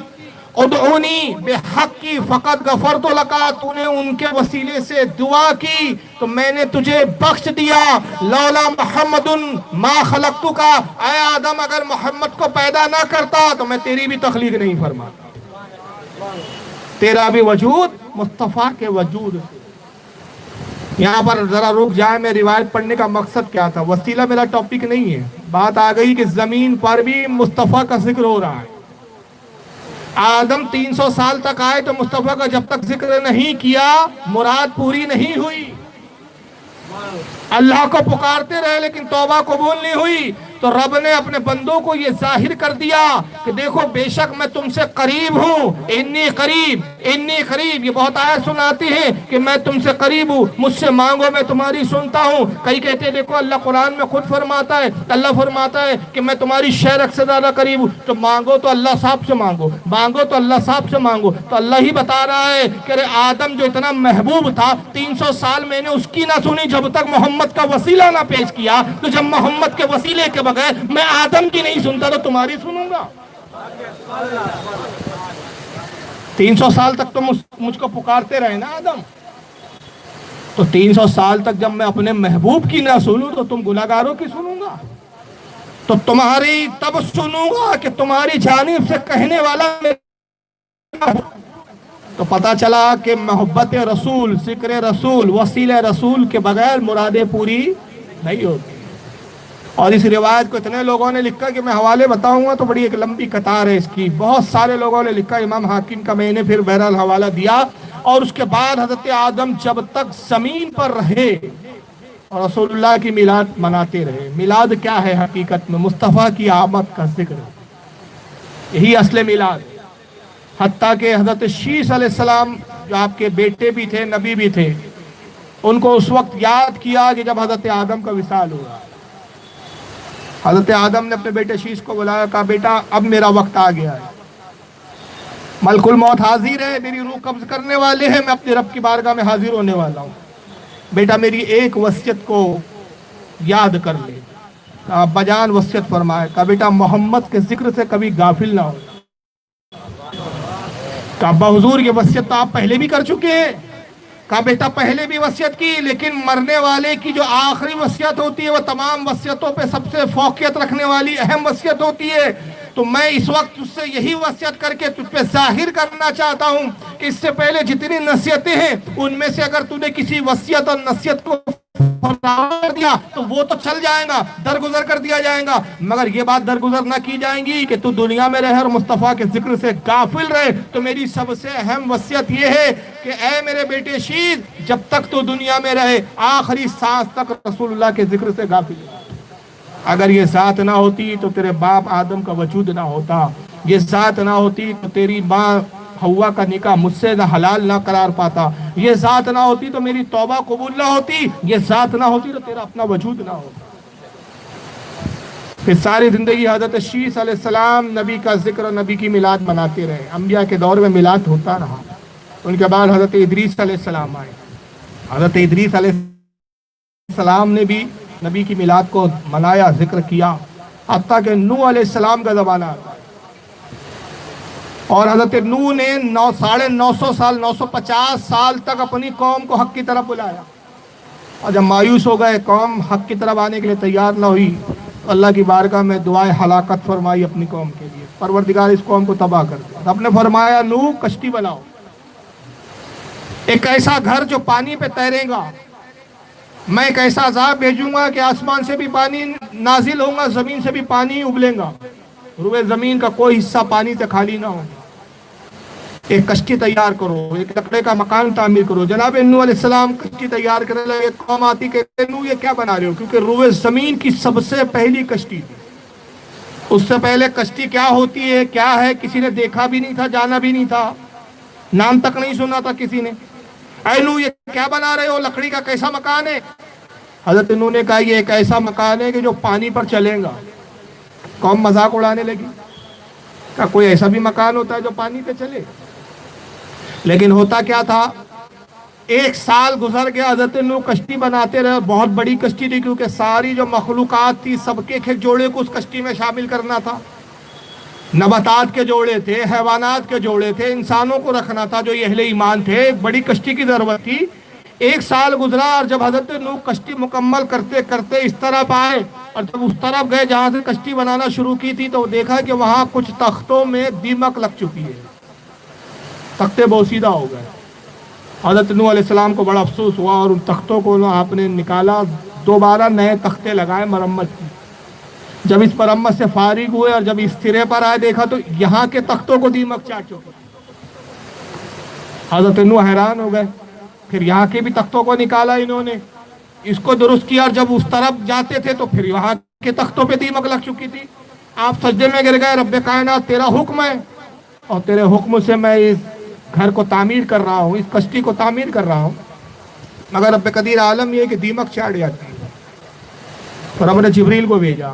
ادعونی بحقی فقط غفرت لک، تو نے ان کے وسیلے سے دعا کی تو میں نے تجھے بخش دیا، لولا محمد ما خلقتک، اے آدم اگر محمد کو پیدا نہ کرتا تو میں تیری بھی تخلیق نہیں فرماتا، تیرا بھی وجود مصطفیٰ کے وجود سے۔ یہاں پر ذرا رک جائے، میں روایت پڑھنے کا مقصد کیا تھا، وسیلہ میرا ٹاپک نہیں ہے، بات آ گئی کہ زمین پر بھی مصطفیٰ کا ذکر ہو رہا ہے، آدم 300 سال تک آئے تو مصطفیٰ کا جب تک ذکر نہیں کیا مراد پوری نہیں ہوئی، اللہ کو پکارتے رہے لیکن توبہ قبول نہیں ہوئی، تو رب نے اپنے بندوں کو یہ ظاہر کر دیا کہ دیکھو بے شک میں تم سے قریب ہوں، انی قریب یہ بہت آیت سناتی ہیں کہ میں تم سے قریب ہوں، مجھ سے مانگو میں تمہاری سنتا ہوں، کئی کہتے ہیں دیکھو اللہ قرآن میں خود فرماتا ہے، اللہ فرماتا ہے کہ میں تمہاری شرک سے زیادہ قریب ہوں، تو مانگو تو اللہ صاحب سے مانگو، مانگو تو اللہ صاحب سے مانگو، تو اللہ ہی بتا رہا ہے کہ آدم جو اتنا محبوب تھا 300 سال میں نے اس کی نہ سنی جب تک محمد کا وسیلہ نہ پیش کیا، تو جب محمد کے وسیلے کے بغیر میں آدم کی نہیں سنتا تو تمہاری سنوں گا۔ 300 سال تک تو مجھ کو پکارتے رہے نا آدم، تو 300 سال تک جب میں اپنے محبوب کی نہ سنوں تو تم گناہگاروں کی سنوں گا، تو تمہاری تب سنوں گا کہ تمہاری جانب سے کہنے والا تو پتا چلا کہ محبت رسول، ذکر رسول، وسیلہ رسول کے بغیر مرادیں پوری نہیں ہوتی۔ اور اس روایت کو اتنے لوگوں نے لکھا کہ میں حوالے بتاؤں گا تو بڑی ایک لمبی قطار ہے اس کی، بہت سارے لوگوں نے لکھا، امام حاکم کا میں نے پھر بہرحال حوالہ دیا، اور اس کے بعد حضرت آدم جب تک زمین پر رہے اور رسول اللہ کی میلاد مناتے رہے۔ میلاد کیا ہے حقیقت میں؟ مصطفیٰ کی آمد کا ذکر، یہی اصل میلاد، حتیٰ کہ حضرت شیس علیہ السلام جو آپ کے بیٹے بھی تھے، نبی بھی تھے، ان کو اس وقت یاد کیا کہ جب حضرت آدم کا وصال ہوا، حضرت آدم نے اپنے بیٹے شیس کو بلایا، کہا بیٹا اب میرا وقت آ گیا ہے، ملک الموت حاضر ہے، میری روح قبض کرنے والے ہیں، میں اپنے رب کی بارگاہ میں حاضر ہونے والا ہوں، بیٹا میری ایک وصیت کو یاد کر لے۔ کہا بجان وصیت فرمائے، کہا بیٹا محمد کے ذکر سے کبھی غافل نہ ہو، تو ابا حضور یہ وصیت تو آپ پہلے بھی کر چکے ہیں. کہا بیٹا پہلے بھی وصیت کی، لیکن مرنے والے کی جو آخری وصیت ہوتی ہے وہ تمام وصیتوں پہ سب سے فوقیت رکھنے والی اہم وصیت ہوتی ہے. تو میں اس وقت تجھ سے یہی وصیت کر کے تجھ پہ ظاہر کرنا چاہتا ہوں کہ اس سے پہلے جتنی نصیحتیں ہیں ان میں سے اگر تو نے کسی وصیت اور نصیحت کو کر دیا تو وہ تو چل جائے گا، درگزر کر دیا جائے گا، مگر یہ بات درگزر نہ کی جائیں گی کہ تو دنیا میں رہے اور مصطفیٰ کے ذکر سے غافل رہے. تو میری سب سے اہم وصیت یہ ہے کہ اے میرے بیٹے شیز، جب تک تو دنیا میں رہے آخری سانس تک رسول اللہ کے ذکر سے غافل رہے. اگر یہ ذات نہ ہوتی تو تیرے باپ آدم کا وجود نہ ہوتا، یہ ذات نہ ہوتی تو تیری ماں حوا کا نکاح مجھ سے نہ حلال نہ قرار پاتا، یہ ذات نہ ہوتی تو میری توبہ قبول نہ ہوتی، یہ ذات نہ ہوتی تو تیرا اپنا وجود نہ ہوتا. پھر ساری زندگی حضرت شیس علیہ السلام نبی کا ذکر اور نبی کی میلاد مناتے رہے. انبیاء کے دور میں میلاد ہوتا رہا. ان کے بعد حضرت ادریس علیہ السلام آئے. حضرت ادریس علیہ السلام نے بھی نبی کی میلاد کو منایا، ذکر کیا، حتیٰ کہ نوح علیہ السلام کا زمانہ آتا ہے اور حضرت نوح نے 950 سال 950 سال تک اپنی قوم کو حق کی طرف بلایا. اور جب مایوس ہو گئے، قوم حق کی طرف آنے کے لیے تیار نہ ہوئی، اللہ کی بارگاہ میں دعائے ہلاکت فرمائی اپنی قوم کے لیے، پروردگار اس قوم کو تباہ کر دیا. آپ نے فرمایا نوح کشتی بناؤ، ایک ایسا گھر جو پانی پہ تیرے گا، میں ایک ایسا عذاب بھیجوں گا کہ آسمان سے بھی پانی نازل ہوگا، زمین سے بھی پانی ابلے گا، روئے زمین کا کوئی حصہ پانی سے خالی نہ ہوگا. ایک کشتی تیار کرو، ایک لکڑے کا مکان تعمیر کرو. جناب نوح علیہ السلام کشتی تیار کرنے لگے. قوم آتی کہتے نوح یہ کیا بنا رہے ہو؟ کیونکہ روئے زمین کی سب سے پہلی کشتی تھی. اس سے پہلے کشتی کیا ہوتی ہے، کیا ہے، کسی نے دیکھا بھی نہیں تھا، جانا بھی نہیں تھا، نام تک نہیں سنا تھا کسی نے. اے نوح یہ کیا بنا رہے ہو؟ لکڑی کا کیسا مکان ہے؟ حضرت نوح نے کہا یہ ایک ایسا مکان ہے کہ جو پانی پر چلے گا. قوم مذاق اڑانے لگی. کہا کوئی ایسا بھی مکان ہوتا ہے جو پانی پہ چلے؟ لیکن ہوتا کیا تھا، 1 سال گزر گیا، حضرت نوح کشتی بناتے رہے. بہت بڑی کشتی تھی کیونکہ ساری جو مخلوقات تھی سب کے جوڑے کو اس کشتی میں شامل کرنا تھا. نباتات کے جوڑے تھے، حیوانات کے جوڑے تھے، انسانوں کو رکھنا تھا جو اہل ایمان تھے. ایک بڑی کشتی کی ضرورت تھی. 1 سال گزرا اور جب حضرت نوح کشتی مکمل کرتے کرتے اس طرف آئے اور جب اس طرف گئے جہاں سے کشتی بنانا شروع کی تھی تو دیکھا کہ وہاں کچھ تختوں میں دیمک لگ چکی ہے، تختے بوسیدہ ہو گئے. حضرت نوح علیہ السلام کو بڑا افسوس ہوا اور ان تختوں کو آپ نے نکالا، دوبارہ نئے تختے لگائے مرمت کی. جب اس مرمت سے فارغ ہوئے اور جب اس سرے پر آئے دیکھا تو یہاں کے تختوں کو دیمک چاٹ چکے. حضرت نوح حیران ہو گئے. پھر یہاں کے بھی تختوں کو نکالا انہوں نے، اس کو درست کیا اور جب اس طرف جاتے تھے تو پھر یہاں کے تختوں پہ دیمک لگ چکی تھی. آپ سجدے میں گر گئے. رب کائنات تیرا حکم ہے اور تیرے حکم سے میں اس گھر کو تعمیر کر رہا ہوں، اس کشتی کو تعمیر کر رہا ہوں، مگر رب قدیر عالم یہ کہ دیمک چاٹ جاتی ہے. تو رب نے جبریل کو بھیجا،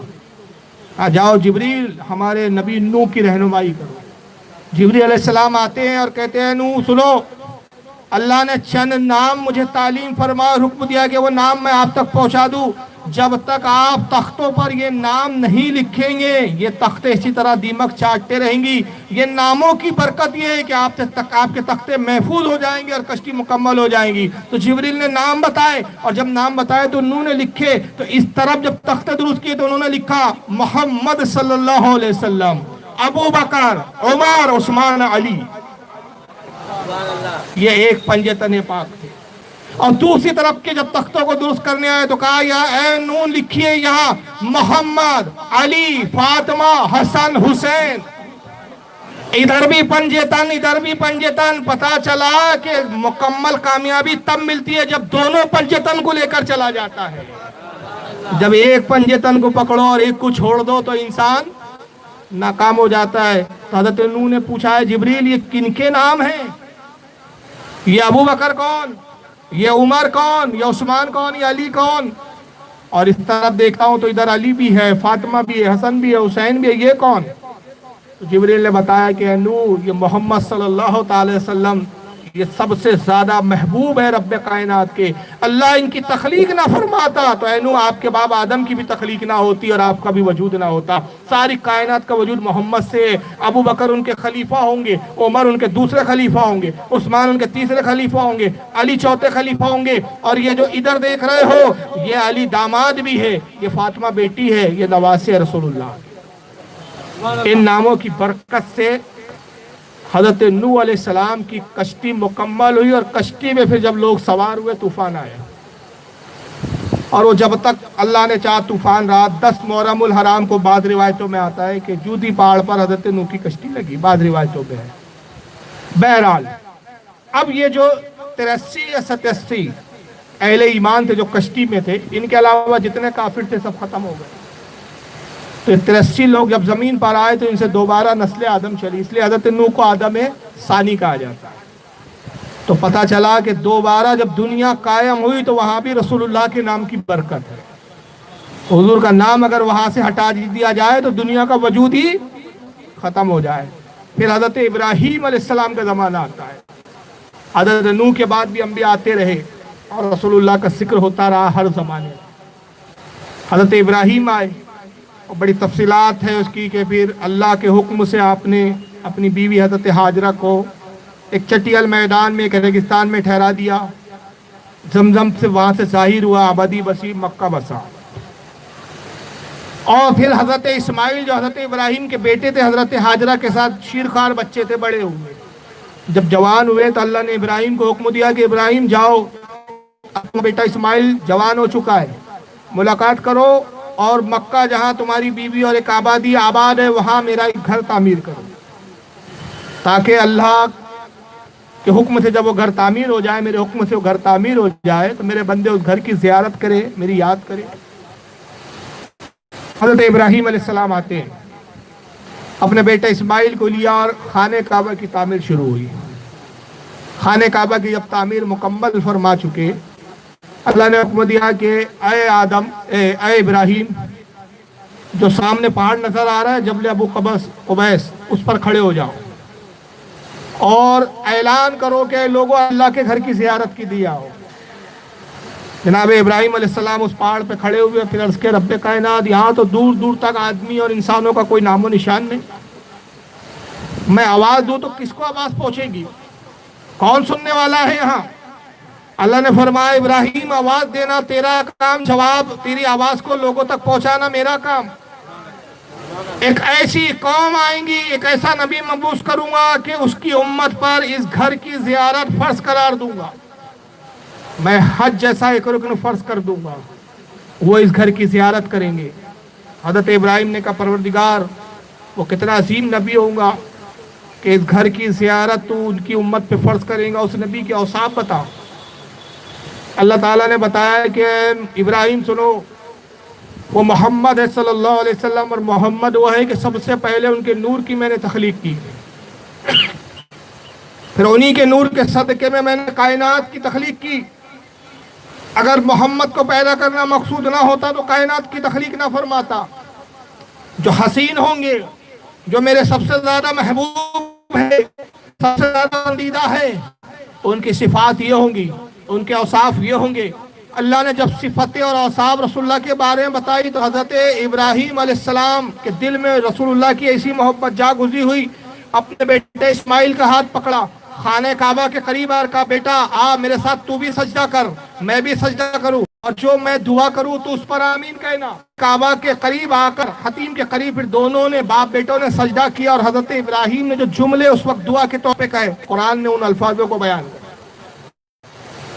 جاؤ جبریل ہمارے نبی نوح کی رہنمائی کرو. جبریل علیہ السلام آتے ہیں اور کہتے ہیں نوح سنو، اللہ نے چند نام مجھے تعلیم فرما اور حکم دیا کہ وہ نام میں آپ تک پہنچا دوں. جب تک آپ تختوں پر یہ نام نہیں لکھیں گے یہ تختے اسی طرح دیمک چاٹتے رہیں گی. یہ ناموں کی برکت یہ ہے کہ آپ کے تختے محفوظ ہو جائیں گے اور کشتی مکمل ہو جائیں گی. تو جبریل نے نام بتائے اور جب نام بتائے تو انہوں نے لکھے. تو اس طرف جب تختے درست کیے تو انہوں نے لکھا محمد صلی اللہ علیہ وسلم، ابو بکر، عمر، عثمان، علی. یہ ایک پنجے تنے پاک تھے. اور دوسری طرف کے جب تختوں کو درست کرنے آئے تو کہا یا اے نون لکھیے یہاں محمد، علی، فاطمہ، حسن، حسین. ادھر بھی پنجے تن ادھر بھی پنجے تن. پتا چلا کہ مکمل کامیابی تب ملتی ہے جب دونوں پنجے تن کو لے کر چلا جاتا ہے. جب ایک پنجے تن کو پکڑو اور ایک کو چھوڑ دو تو انسان ناکام ہو جاتا ہے. تو حضرت نوح نے پوچھا ہے جبریل یہ کن کے نام ہیں؟ یہ ابو بکر کون، یہ عمر کون، یہ عثمان کون، یہ علی کون؟ اور اس طرف دیکھتا ہوں تو ادھر علی بھی ہے، فاطمہ بھی ہے، حسن بھی ہے، حسین بھی ہے، یہ کون؟ تو جبریل نے بتایا کہ اے نوح یہ محمد صلی اللہ تعالی وسلم یہ سب سے زیادہ محبوب ہے رب کائنات کے. اللہ ان کی تخلیق نہ فرماتا تو اے نوح آپ کے باپ آدم کی بھی تخلیق نہ ہوتی اور آپ کا بھی وجود نہ ہوتا. ساری کائنات کا وجود محمد سے. ابو بکر ان کے خلیفہ ہوں گے، عمر ان کے دوسرے خلیفہ ہوں گے، عثمان ان کے تیسرے خلیفہ ہوں گے، علی چوتھے خلیفہ ہوں گے. اور یہ جو ادھر دیکھ رہے ہو یہ علی داماد بھی ہے، یہ فاطمہ بیٹی ہے، یہ نواسے رسول اللہ. ان ناموں کی برکت سے حضرت نوح علیہ السلام کی کشتی مکمل ہوئی، اور کشتی میں پھر جب لوگ سوار ہوئے طوفان آیا. اور وہ جب تک اللہ نے چاہا طوفان رہا. 10 محرم الحرام کو بعض روایتوں میں آتا ہے کہ جودی پہاڑ پر حضرت نوح کی کشتی لگی، بعض روایتوں میں ہے. بہرحال اب یہ جو 83 یا 87 اہل ایمان تھے جو کشتی میں تھے، ان کے علاوہ جتنے کافر تھے سب ختم ہو گئے. تو 83 لوگ جب زمین پر آئے تو ان سے دوبارہ نسل آدم چلی، اس لیے حضرت نوح کو آدم ثانی کہا جاتا ہے. تو پتہ چلا کہ دوبارہ جب دنیا قائم ہوئی تو وہاں بھی رسول اللہ کے نام کی برکت ہے. حضور کا نام اگر وہاں سے ہٹا دیا جائے تو دنیا کا وجود ہی ختم ہو جائے. پھر حضرت ابراہیم علیہ السلام کا زمانہ آتا ہے. حضرت نوح کے بعد بھی انبیاء آتے رہے اور رسول اللہ کا ذکر ہوتا رہا ہر زمانے. حضرت ابراہیم آئے، اور بڑی تفصیلات ہے اس کی کہ پھر اللہ کے حکم سے آپ نے اپنی بیوی حضرت ہاجرہ کو ایک چٹیل میدان میں ایک ریگستان میں ٹھہرا دیا. زمزم سے وہاں سے ظاہر ہوا، آبادی بسی، مکہ بسا. اور پھر حضرت اسماعیل جو حضرت ابراہیم کے بیٹے تھے حضرت ہاجرہ کے ساتھ شیرخوار بچے تھے، بڑے ہوئے. جب جوان ہوئے تو اللہ نے ابراہیم کو حکم دیا کہ ابراہیم جاؤ، اپنا بیٹا اسماعیل جوان ہو چکا ہے، ملاقات کرو اور مکہ جہاں تمہاری بیوی اور ایک آبادی آباد ہے وہاں میرا ایک گھر تعمیر کرو، تاکہ اللہ کے حکم سے جب وہ گھر تعمیر ہو جائے، میرے حکم سے وہ گھر تعمیر ہو جائے تو میرے بندے اس گھر کی زیارت کرے، میری یاد کرے. حضرت ابراہیم علیہ السلام آتے ہیں، اپنے بیٹے اسماعیل کو لیا اور خانہ کعبہ کی تعمیر شروع ہوئی. خانہ کعبہ کی جب تعمیر مکمل فرما چکے، اللہ نے حکم دیا کہ اے آدم، اے ابراہیم، جو سامنے پہاڑ نظر آ رہا ہے جبل ابو قبیس، اس پر کھڑے ہو جاؤ اور اعلان کرو کہ لوگوں اللہ کے گھر کی زیارت کی دیا ہو. جناب ابراہیم علیہ السلام اس پہاڑ پہ کھڑے ہوئے، پھر عرض کے رب کائنات یہاں تو دور دور تک آدمی اور انسانوں کا کوئی نام و نشان نہیں. میں آواز دوں تو کس کو آواز پہنچے گی؟ کون سننے والا ہے یہاں؟ اللہ نے فرمایا ابراہیم آواز دینا تیرا کام، جواب تیری آواز کو لوگوں تک پہنچانا میرا کام. ایک ایسی قوم آئیں گی، ایک ایسا نبی مبعوث کروں گا کہ اس کی امت پر اس گھر کی زیارت فرض قرار دوں گا. میں حج جیسا ایک رکن فرض کر دوں گا، وہ اس گھر کی زیارت کریں گے. حضرت ابراہیم نے کہا پروردگار وہ کتنا عظیم نبی ہوں گا کہ اس گھر کی زیارت تو ان کی امت پہ فرض کریں گا. اس نبی کے اوصاف بتا. اللہ تعالیٰ نے بتایا کہ ابراہیم سنو، وہ محمد ہے صلی اللہ علیہ وسلم، اور محمد وہ ہے کہ سب سے پہلے ان کے نور کی میں نے تخلیق کی، پھر انہی کے نور کے صدقے میں نے کائنات کی تخلیق کی. اگر محمد کو پیدا کرنا مقصود نہ ہوتا تو کائنات کی تخلیق نہ فرماتا. جو حسین ہوں گے، جو میرے سب سے زیادہ محبوب ہے، سب سے زیادہ پسندیدہ ہے، ان کی صفات یہ ہوں گی، ان کے اوصاف یہ ہوں گے. اللہ نے جب صفتیں اور اوصاف رسول اللہ کے بارے میں بتائی تو حضرت ابراہیم علیہ السلام کے دل میں رسول اللہ کی ایسی محبت جاگ گزری ہوئی، اپنے بیٹے اسماعیل کا ہاتھ پکڑا، خانہ کعبہ کے قریب آ کہا بیٹا آ میرے ساتھ تو بھی سجدہ کر، میں بھی سجدہ کروں، اور جو میں دعا کروں تو اس پر آمین کہنا. کعبہ کے قریب آ کر حتیم کے قریب پھر دونوں نے باپ بیٹوں نے سجدہ کیا، اور حضرت ابراہیم نے جو جملے اس وقت دعا کے طور پہ کہے قرآن نے ان الفاظوں کو بیان کیا.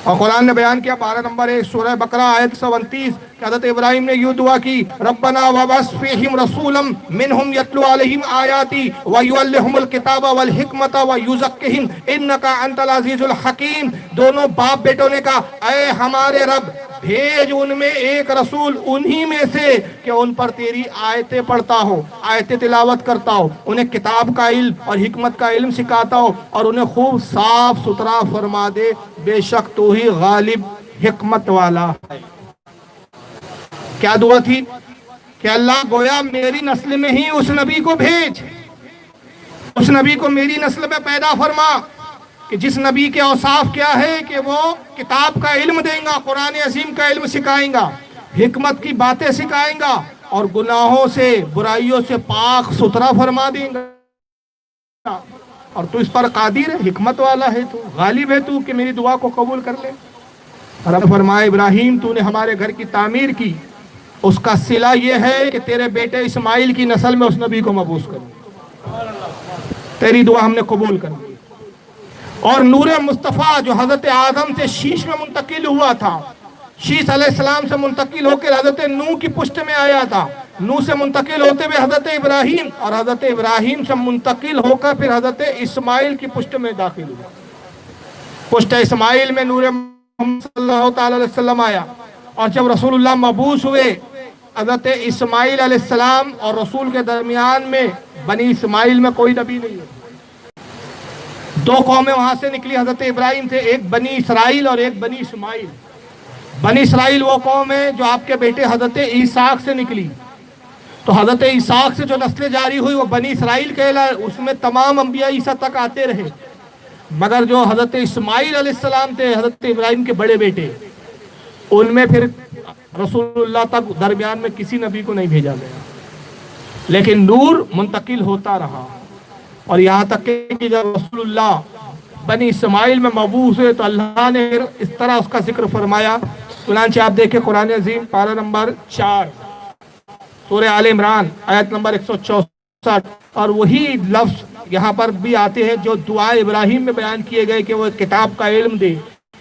اور قرآن نے بیان کیا پارہ نمبر 1 سورہ بقرہ آیت 129 کہ حضرت ابراہیم نے یوں دعا کی ربنا وابعث فیہم رسولا منہم یتلو علیہم آیاتی ویعلمہم الکتاب والحکمت ویزکہم انک انت العزیز الحکیم. دونوں باپ بیٹوں نے کہا اے ہمارے رب بھیج ان میں ایک رسول انہی میں سے کہ ان پر تیری آیتیں پڑھتا ہو، آیتیں تلاوت کرتا ہو، انہیں کتاب کا علم اور حکمت کا علم سکھاتا ہو، اور انہیں خوب صاف ستھرا فرما دے بے شک تو ہی غالب حکمت والا ہے. کیا دعا تھی کہ اللہ گویا میری نسل میں ہی اس نبی کو بھیج، اس نبی کو میری نسل میں پیدا فرما. کہ جس نبی کے اوصاف کیا ہے کہ وہ کتاب کا علم دیں گا، قرآن عظیم کا علم سکھائیں گا، حکمت کی باتیں سکھائیں گا، اور گناہوں سے برائیوں سے پاک ستھرا فرما دیں گا، اور تو اس پر قادر ہے، حکمت والا ہے، تو غالب ہے تو کہ میری دعا کو قبول کر لے۔ رب فرمائے ابراہیم تو نے ہمارے گھر کی تعمیر کی، اس کا صلہ یہ ہے کہ تیرے بیٹے اسماعیل کی نسل میں اس نبی کو مبعوث کروں، تیری دعا ہم نے قبول کر لی۔ اور نور مصطفیٰ جو حضرت آدم سے شیش میں منتقل ہوا تھا، شیش علیہ السلام سے منتقل ہو کر حضرت نوح کی پشت میں آیا تھا، نوح سے منتقل ہوتے ہوئے حضرت ابراہیم، اور حضرت ابراہیم سے منتقل ہو کر پھر حضرت اسماعیل کی پشت میں داخل ہوا۔ پشت اسماعیل میں نور محمد صلی اللہ تعالی علیہ وسلم آیا، اور جب رسول اللہ مبعوث ہوئے، حضرت اسماعیل علیہ السلام اور رسول کے درمیان میں بنی اسماعیل میں کوئی نبی نہیں ہے۔ دو قومیں وہاں سے نکلی حضرت ابراہیم سے، ایک بنی اسرائیل اور ایک بنی اسماعیل۔ بنی اسرائیل وہ قوم ہے جو آپ کے بیٹے حضرت اسحاق سے نکلی، تو حضرت اسحاق سے جو نسل جاری ہوئی وہ بنی اسرائیل کہلائے، اس میں تمام انبیاء عیسیٰ تک آتے رہے، مگر جو حضرت اسماعیل علیہ السلام تھے حضرت ابراہیم کے بڑے بیٹے، ان میں پھر رسول اللہ تک درمیان میں کسی نبی کو نہیں بھیجا گیا، لیکن نور منتقل ہوتا رہا، اور یہاں تک کہ جب رسول اللہ بنی اسماعیل میں مبعوث ہوئے تو اللہ نے اس طرح اس کا ذکر فرمایا۔ چنانچہ آپ دیکھیں قرآن عظیم پارہ نمبر 4 سورہ آل عمران آیت نمبر 164، اور وہی لفظ یہاں پر بھی آتے ہیں جو دعا ابراہیم میں بیان کیے گئے کہ وہ کتاب کا علم دے۔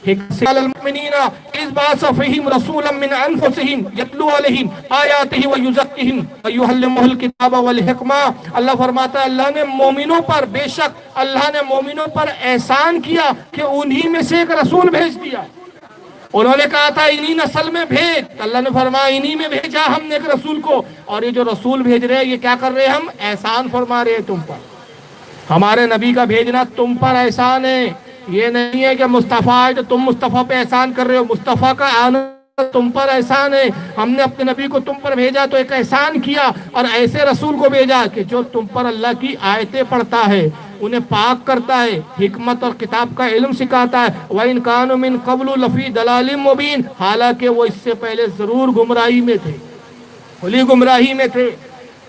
المؤمنین اذ بعث فیہم رسولا من انفسہم یتلو علیہم آیاتہ ویزکیہم ویعلمہم الکتاب والحکمہ۔ اللہ فرماتا ہے اللہ نے مومنوں پر، بے شک اللہ نے مومنوں پر احسان کیا کہ انہی میں سے ایک رسول بھیج دیا۔ انہوں نے کہا تھا انہی نسل میں بھیج، اللہ نے فرمایا انہی میں بھیجا ہم نے ایک رسول کو، اور یہ جو رسول بھیج رہے ہیں یہ کیا کر رہے ہیں؟ ہم احسان فرما رہے ہیں تم پر، ہمارے نبی کا بھیجنا تم پر احسان ہے۔ یہ نہیں ہے کہ مصطفیٰ ہے تو تم مصطفیٰ پہ احسان کر رہے ہو، مصطفیٰ کا آنا تم پر احسان ہے، ہم نے اپنے نبی کو تم پر بھیجا تو ایک احسان کیا، اور ایسے رسول کو بھیجا کہ جو تم پر اللہ کی آیتیں پڑھتا ہے، انہیں پاک کرتا ہے، حکمت اور کتاب کا علم سکھاتا ہے۔ وَإِن كَانُوا مِن قَبْلُ لَفِي ضَلَالٍ مُبِينٍ، حالانکہ وہ اس سے پہلے ضرور گمراہی میں تھے، کھلی گمراہی میں تھے،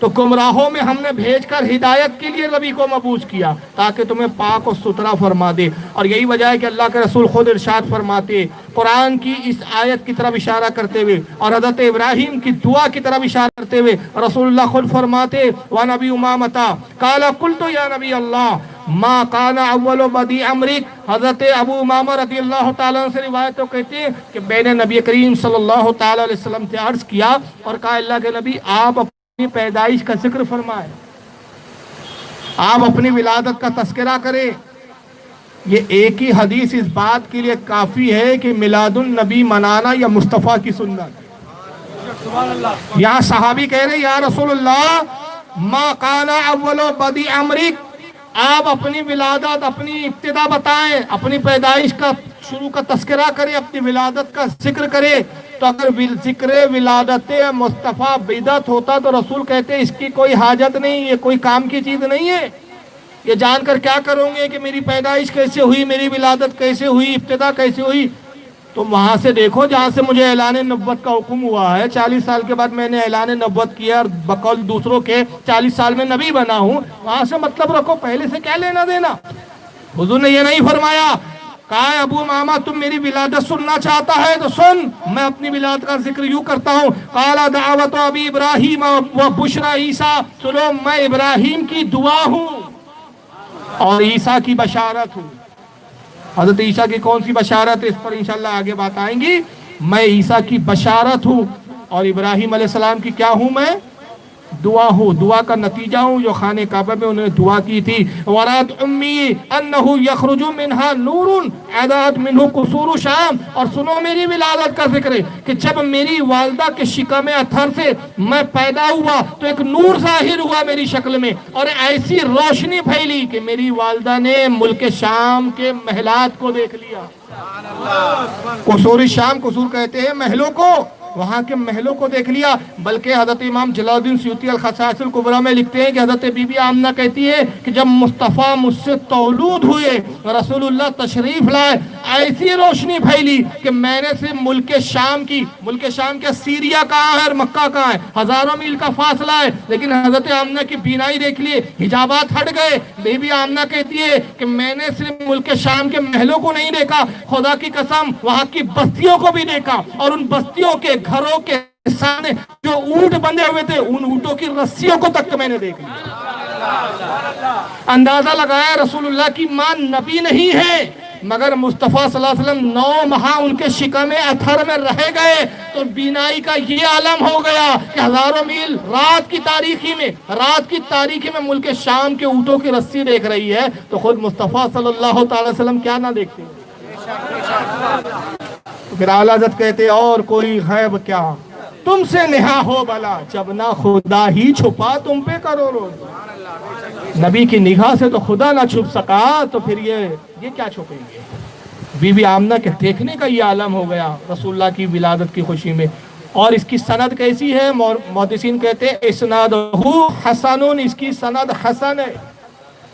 تو گمراہوں میں ہم نے بھیج کر ہدایت کے لیے نبی کو مبعوث کیا تاکہ تمہیں پاک و ستھرا فرما دے۔ اور یہی وجہ ہے کہ اللہ کے رسول خود ارشاد فرماتے، قرآن کی اس آیت کی طرف اشارہ کرتے ہوئے اور حضرت ابراہیم کی دعا کی طرف اشارہ کرتے ہوئے رسول اللہ خود فرماتے، وَنَبِي أُمَامَةَ قَالَ قُلْتُ يَا نَبِيَ اللَّهِ مَا كَانَ أَوَّلُ بَدِيعِ أَمْرِكَ۔ حضرت ابو امامہ رضی اللہ تعالیٰ عنہ سے روایت تو کہتے ہیں کہ میں نے نبی کریم صلی اللہ تعالیٰ علیہ وسلم سے عرض کیا اور کہا اللہ کے نبی آپ اپنی پیدائش کا ذکر فرمائے، آپ اپنی ولادت کا تذکرہ کریں۔ یہ ایک ہی حدیث اس بات کے لیے کافی ہے کہ میلاد النبی منانا یا مصطفیٰ کی سنت۔ یہاں صحابی کہہ رہے یا رسول اللہ ما کان اول بدیع امرک، آپ اپنی ولادت، اپنی ابتدا بتائیں، اپنی پیدائش کا شروع کا تذکرہ کریں، اپنی ولادت کا ذکر کریں۔ تو اگر ذکر ولادت مصطفیٰ بدعت ہوتا تو رسول کہتے اس کی کوئی حاجت نہیں، یہ کوئی کام کی چیز نہیں ہے، یہ جان کر کیا کروں گے کہ میری پیدائش کیسے ہوئی، میری ولادت کیسے ہوئی، ابتدا کیسے ہوئی۔ تو وہاں سے دیکھو جہاں سے مجھے اعلان نبوت کا حکم ہوا ہے، 40 سال کے بعد میں نے اعلان نبوت کیا اور بقول دوسروں کے 40 سال میں نبی بنا ہوں، وہاں سے مطلب رکھو، پہلے سے کیا لینا دینا۔ حضور نے یہ نہیں فرمایا، کہا ابو امامہ تم میری ولادت سننا چاہتا ہے تو سن، میں اپنی ولادت کا ذکر یوں کرتا ہوں، قال دعوت ابی ابراہیم و بشرا عیسیٰ، سنو میں ابراہیم کی دعا ہوں اور عیسیٰ کی بشارت ہوں۔ حضرت عیسیٰ کی کون سی بشارت ہے اس پر انشاءاللہ آگے بات آئیں گی۔ میں عیسیٰ کی بشارت ہوں اور ابراہیم علیہ السلام کی کیا ہوں؟ میں دعا ہوں، دعا کا نتیجہ ہوں جو خانہ کعبہ میں انہوں نے دعا کی تھی۔ ورات امی انہو یخرج منہا نور عداد منہ قصور شام، اور سنو میری ولادت کا ذکر ہے کہ جب میری والدہ کے شکم اتھر سے میں پیدا ہوا تو ایک نور ظاہر ہوا میری شکل میں، اور ایسی روشنی پھیلی کہ میری والدہ نے ملک شام کے محلات کو دیکھ لیا۔ قصور شام، قصور کہتے ہیں محلوں کو، وہاں کے محلوں کو دیکھ لیا، بلکہ حضرت امام جلال الدین سیوطی الخصائص الکبریٰ میں لکھتے ہیں کہ حضرت بی بی آمنہ کہتی ہے کہ جب مصطفیٰ مجھ سے تولود ہوئے، رسول اللہ تشریف لائے، ایسی روشنی پھیلی کہ میں نے سے ملک شام کے سیریا کہاں ہے اور مکہ کہاں ہے، ہزاروں میل کا فاصلہ ہے، لیکن حضرت آمنہ کی بینائی دیکھ لیے، حجابات ہٹ گئے۔ بی بی آمنہ کہتی ہے کہ میں نے صرف ملک شام کے محلوں کو نہیں دیکھا، خدا کی قسم وہاں کی بستیوں کو بھی دیکھا، اور ان بستیوں کے گھروں کے سامنے جو اونٹ بندھے ہوئے تھے، ان اونٹوں کی رسیوں کو تک میں نے دیکھ لیا۔ اندازہ لگایا رسول اللہ کی ماں نبی نہیں ہے، مگر مصطفیٰ صلی اللہ علیہ وسلم 9 ماہ ان کے شکم اطہر میں رہ گئے، تو بینائی کا یہ عالم ہو گیا کہ ہزاروں میل رات کی تاریکی میں ملک شام کے اونٹوں کی رسی دیکھ رہی ہے، تو خود مصطفیٰ صلی اللہ تعالی وسلم کیا نہ دیکھتے ہیں۔ پھر اعلیٰ حضرت کہتے اور کوئی غیب کیا، تم سے نہا ہو بلا، جب نہ خدا ہی چھپا تم پہ کرو روز۔ نبی کی نگاہ سے تو خدا نہ چھپ سکا، تو پھر یہ کیا چھپیں گے۔ بی بی آمنہ کے دیکھنے کا یہ عالم ہو گیا رسول اللہ کی ولادت کی خوشی میں۔ اور اس کی سند کیسی ہے؟ محدثین کہتے ہیں اسنادہ حسن، اس کی سند حسن ہے،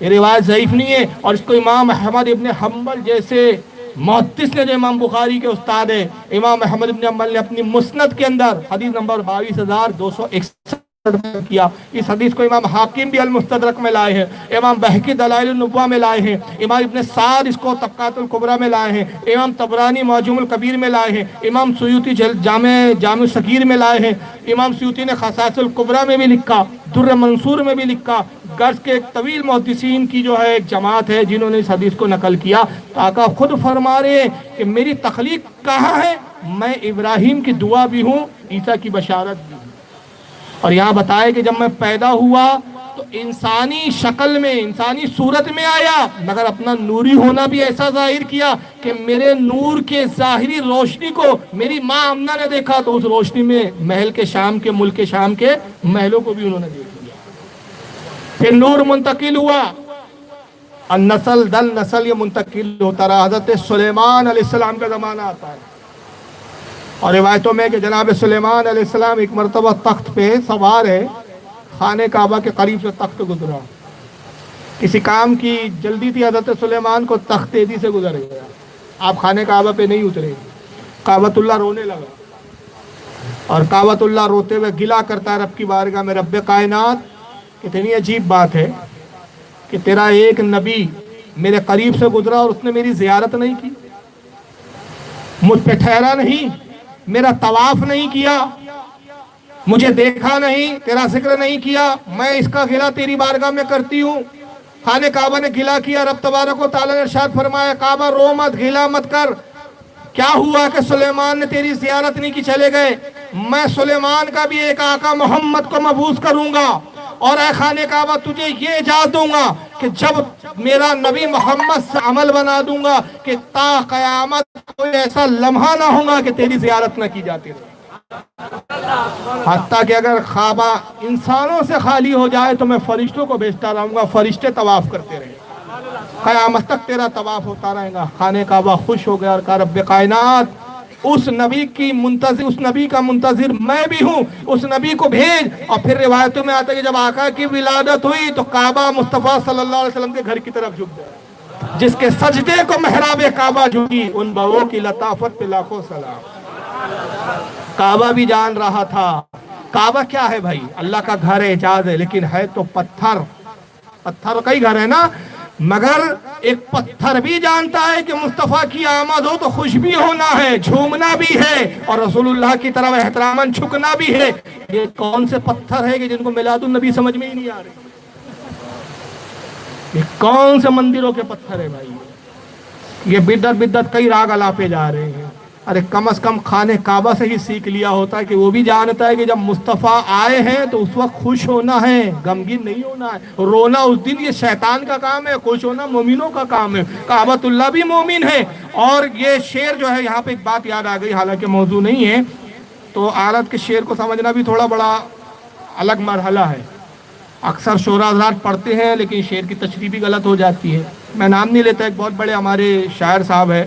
یہ روایت ضعیف نہیں ہے، اور اس کو امام احمد ابن حنبل جیسے محدث نے، جو امام بخاری کے استاد ہے، امام احمد ابن حنبل نے اپنی مسند کے اندر حدیث نمبر 22,261 کیا۔ اس حدیث کو امام حاکم بھی المستدرک میں لائے ہیں، امام بہقی دلائل النبوہ میں لائے ہیں، امام ابن سعد اس کو طبقات الکبریٰ میں لائے ہیں، امام طبرانی معجم الکبیر میں لائے ہیں، امام سیوطی جامع صغیر میں لائے ہیں، امام سیوطی نے خصائص الکبریٰ میں بھی لکھا، در منصور میں بھی لکھا۔ غرض کے ایک طویل محدثین کی جو ہے ایک جماعت ہے جنہوں نے اس حدیث کو نقل کیا۔ تو آقا خود فرما رہے ہیں کہ میری تخلیق کہاں ہے، میں ابراہیم کی دعا بھی ہوں، عیسیٰ کی بشارت بھی ہوں۔ اور یہاں بتایا کہ جب میں پیدا ہوا تو انسانی شکل میں، انسانی صورت میں آیا، مگر اپنا نوری ہونا بھی ایسا ظاہر کیا کہ میرے نور کے ظاہری روشنی کو میری ماں آمنہ نے دیکھا، تو اس روشنی میں ملک شام کے محلوں کو بھی انہوں نے دیکھ لیا۔ پھر نور منتقل ہوا، اور نسل دل نسل یہ منتقل ہوتا رہا۔ حضرت سلیمان علیہ السلام کا زمانہ آتا ہے، اور روایتوں میں کہ جناب سلیمان علیہ السلام ایک مرتبہ تخت پہ سوار ہے، خانہ کعبہ کے قریب سے تخت گزرا، کسی کام کی جلدی تھی حضرت سلیمان کو، تخت تیزی سے گزر گیا، آپ خانہ کعبہ پہ نہیں اترے۔ کعبۃ اللہ رونے لگا، اور کعبۃ اللہ روتے ہوئے گلہ کرتا ہے رب کی بارگاہ میں، رب کائنات کتنی عجیب بات ہے کہ تیرا ایک نبی میرے قریب سے گزرا اور اس نے میری زیارت نہیں کی، مجھ پہ ٹھہرا نہیں، میرا طواف نہیں کیا، مجھے دیکھا نہیں، تیرا ذکر نہیں کیا، میں اس کا گلہ تیری بارگاہ میں کرتی ہوں۔ خانہ کعبہ نے گلہ کیا، رب تبارک و تعالیٰ نے ارشاد فرمایا کعبہ رو مت، گلہ مت کر، کیا ہوا کہ سلیمان نے تیری زیارت نہیں کی، چلے گئے، میں سلیمان کا بھی ایک آقا محمد کو مبعوث کروں گا، اور اے خانہ کعبہ تجھے یہ اجازت دوں گا کہ جب میرا نبی محمد سے عمل بنا دوں گا کہ تا قیامت کوئی ایسا لمحہ نہ ہوگا کہ تیری زیارت نہ کی جاتی رہے، حتیٰ کہ اگر کعبہ انسانوں سے خالی ہو جائے تو میں فرشتوں کو بھیجتا رہوں گا، فرشتے طواف کرتے رہے، قیامت تک تیرا طواف ہوتا رہے گا۔ خانہ کعبہ خوش ہو گیا اور کہا رب کائنات اس نبی کا منتظر میں بھی ہوں، اس نبی کو بھیج۔ اور پھر روایتوں میں آتا ہے کہ جب آقا کی ولادت ہوئی تو کعبہ مصطفیٰ صلی اللہ علیہ وسلم کے گھر کی طرف جھک گیا، جس کے سجدے کو محراب کعبہ جھکی، ان بہو کی لطافت پہ لاکھوں سلام۔ کعبہ بھی جان رہا تھا کعبہ کیا ہے بھائی، اللہ کا گھر ہے، اعجاز ہے، لیکن ہے تو پتھر کا ہی گھر ہے نا، مگر ایک پتھر بھی جانتا ہے کہ مصطفیٰ کی آمد ہو تو خوش بھی ہونا ہے، جھومنا بھی ہے، اور رسول اللہ کی طرف احتراماً جھکنا بھی ہے۔ یہ کون سے پتھر ہے کہ جن کو میلاد النبی سمجھ میں ہی نہیں آ رہے، یہ کون سے مندروں کے پتھر ہے بھائی، یہ بدعت کئی راگ الاپے جا رہے ہیں۔ ارے کم از کم خانہ کعبہ سے ہی سیکھ لیا ہوتا ہے کہ وہ بھی جانتا ہے کہ جب مصطفیٰ آئے ہیں تو اس وقت خوش ہونا ہے، غمگین نہیں ہونا ہے، رونا اس دن یہ شیطان کا کام ہے، خوش ہونا مومنوں کا کام ہے۔ کعبۃ اللہ بھی مومن ہے۔ اور یہ شعر جو ہے، یہاں پہ ایک بات یاد آ گئی، حالانکہ موضوع نہیں ہے، تو آلت کے شعر کو سمجھنا بھی تھوڑا بڑا الگ مرحلہ ہے۔ اکثر شعراء حضرات پڑھتے ہیں لیکن شعر کی تشریح بھی غلط ہو جاتی ہے۔ میں نام نہیں لیتا، ایک بہت بڑے ہمارے شاعر صاحب ہے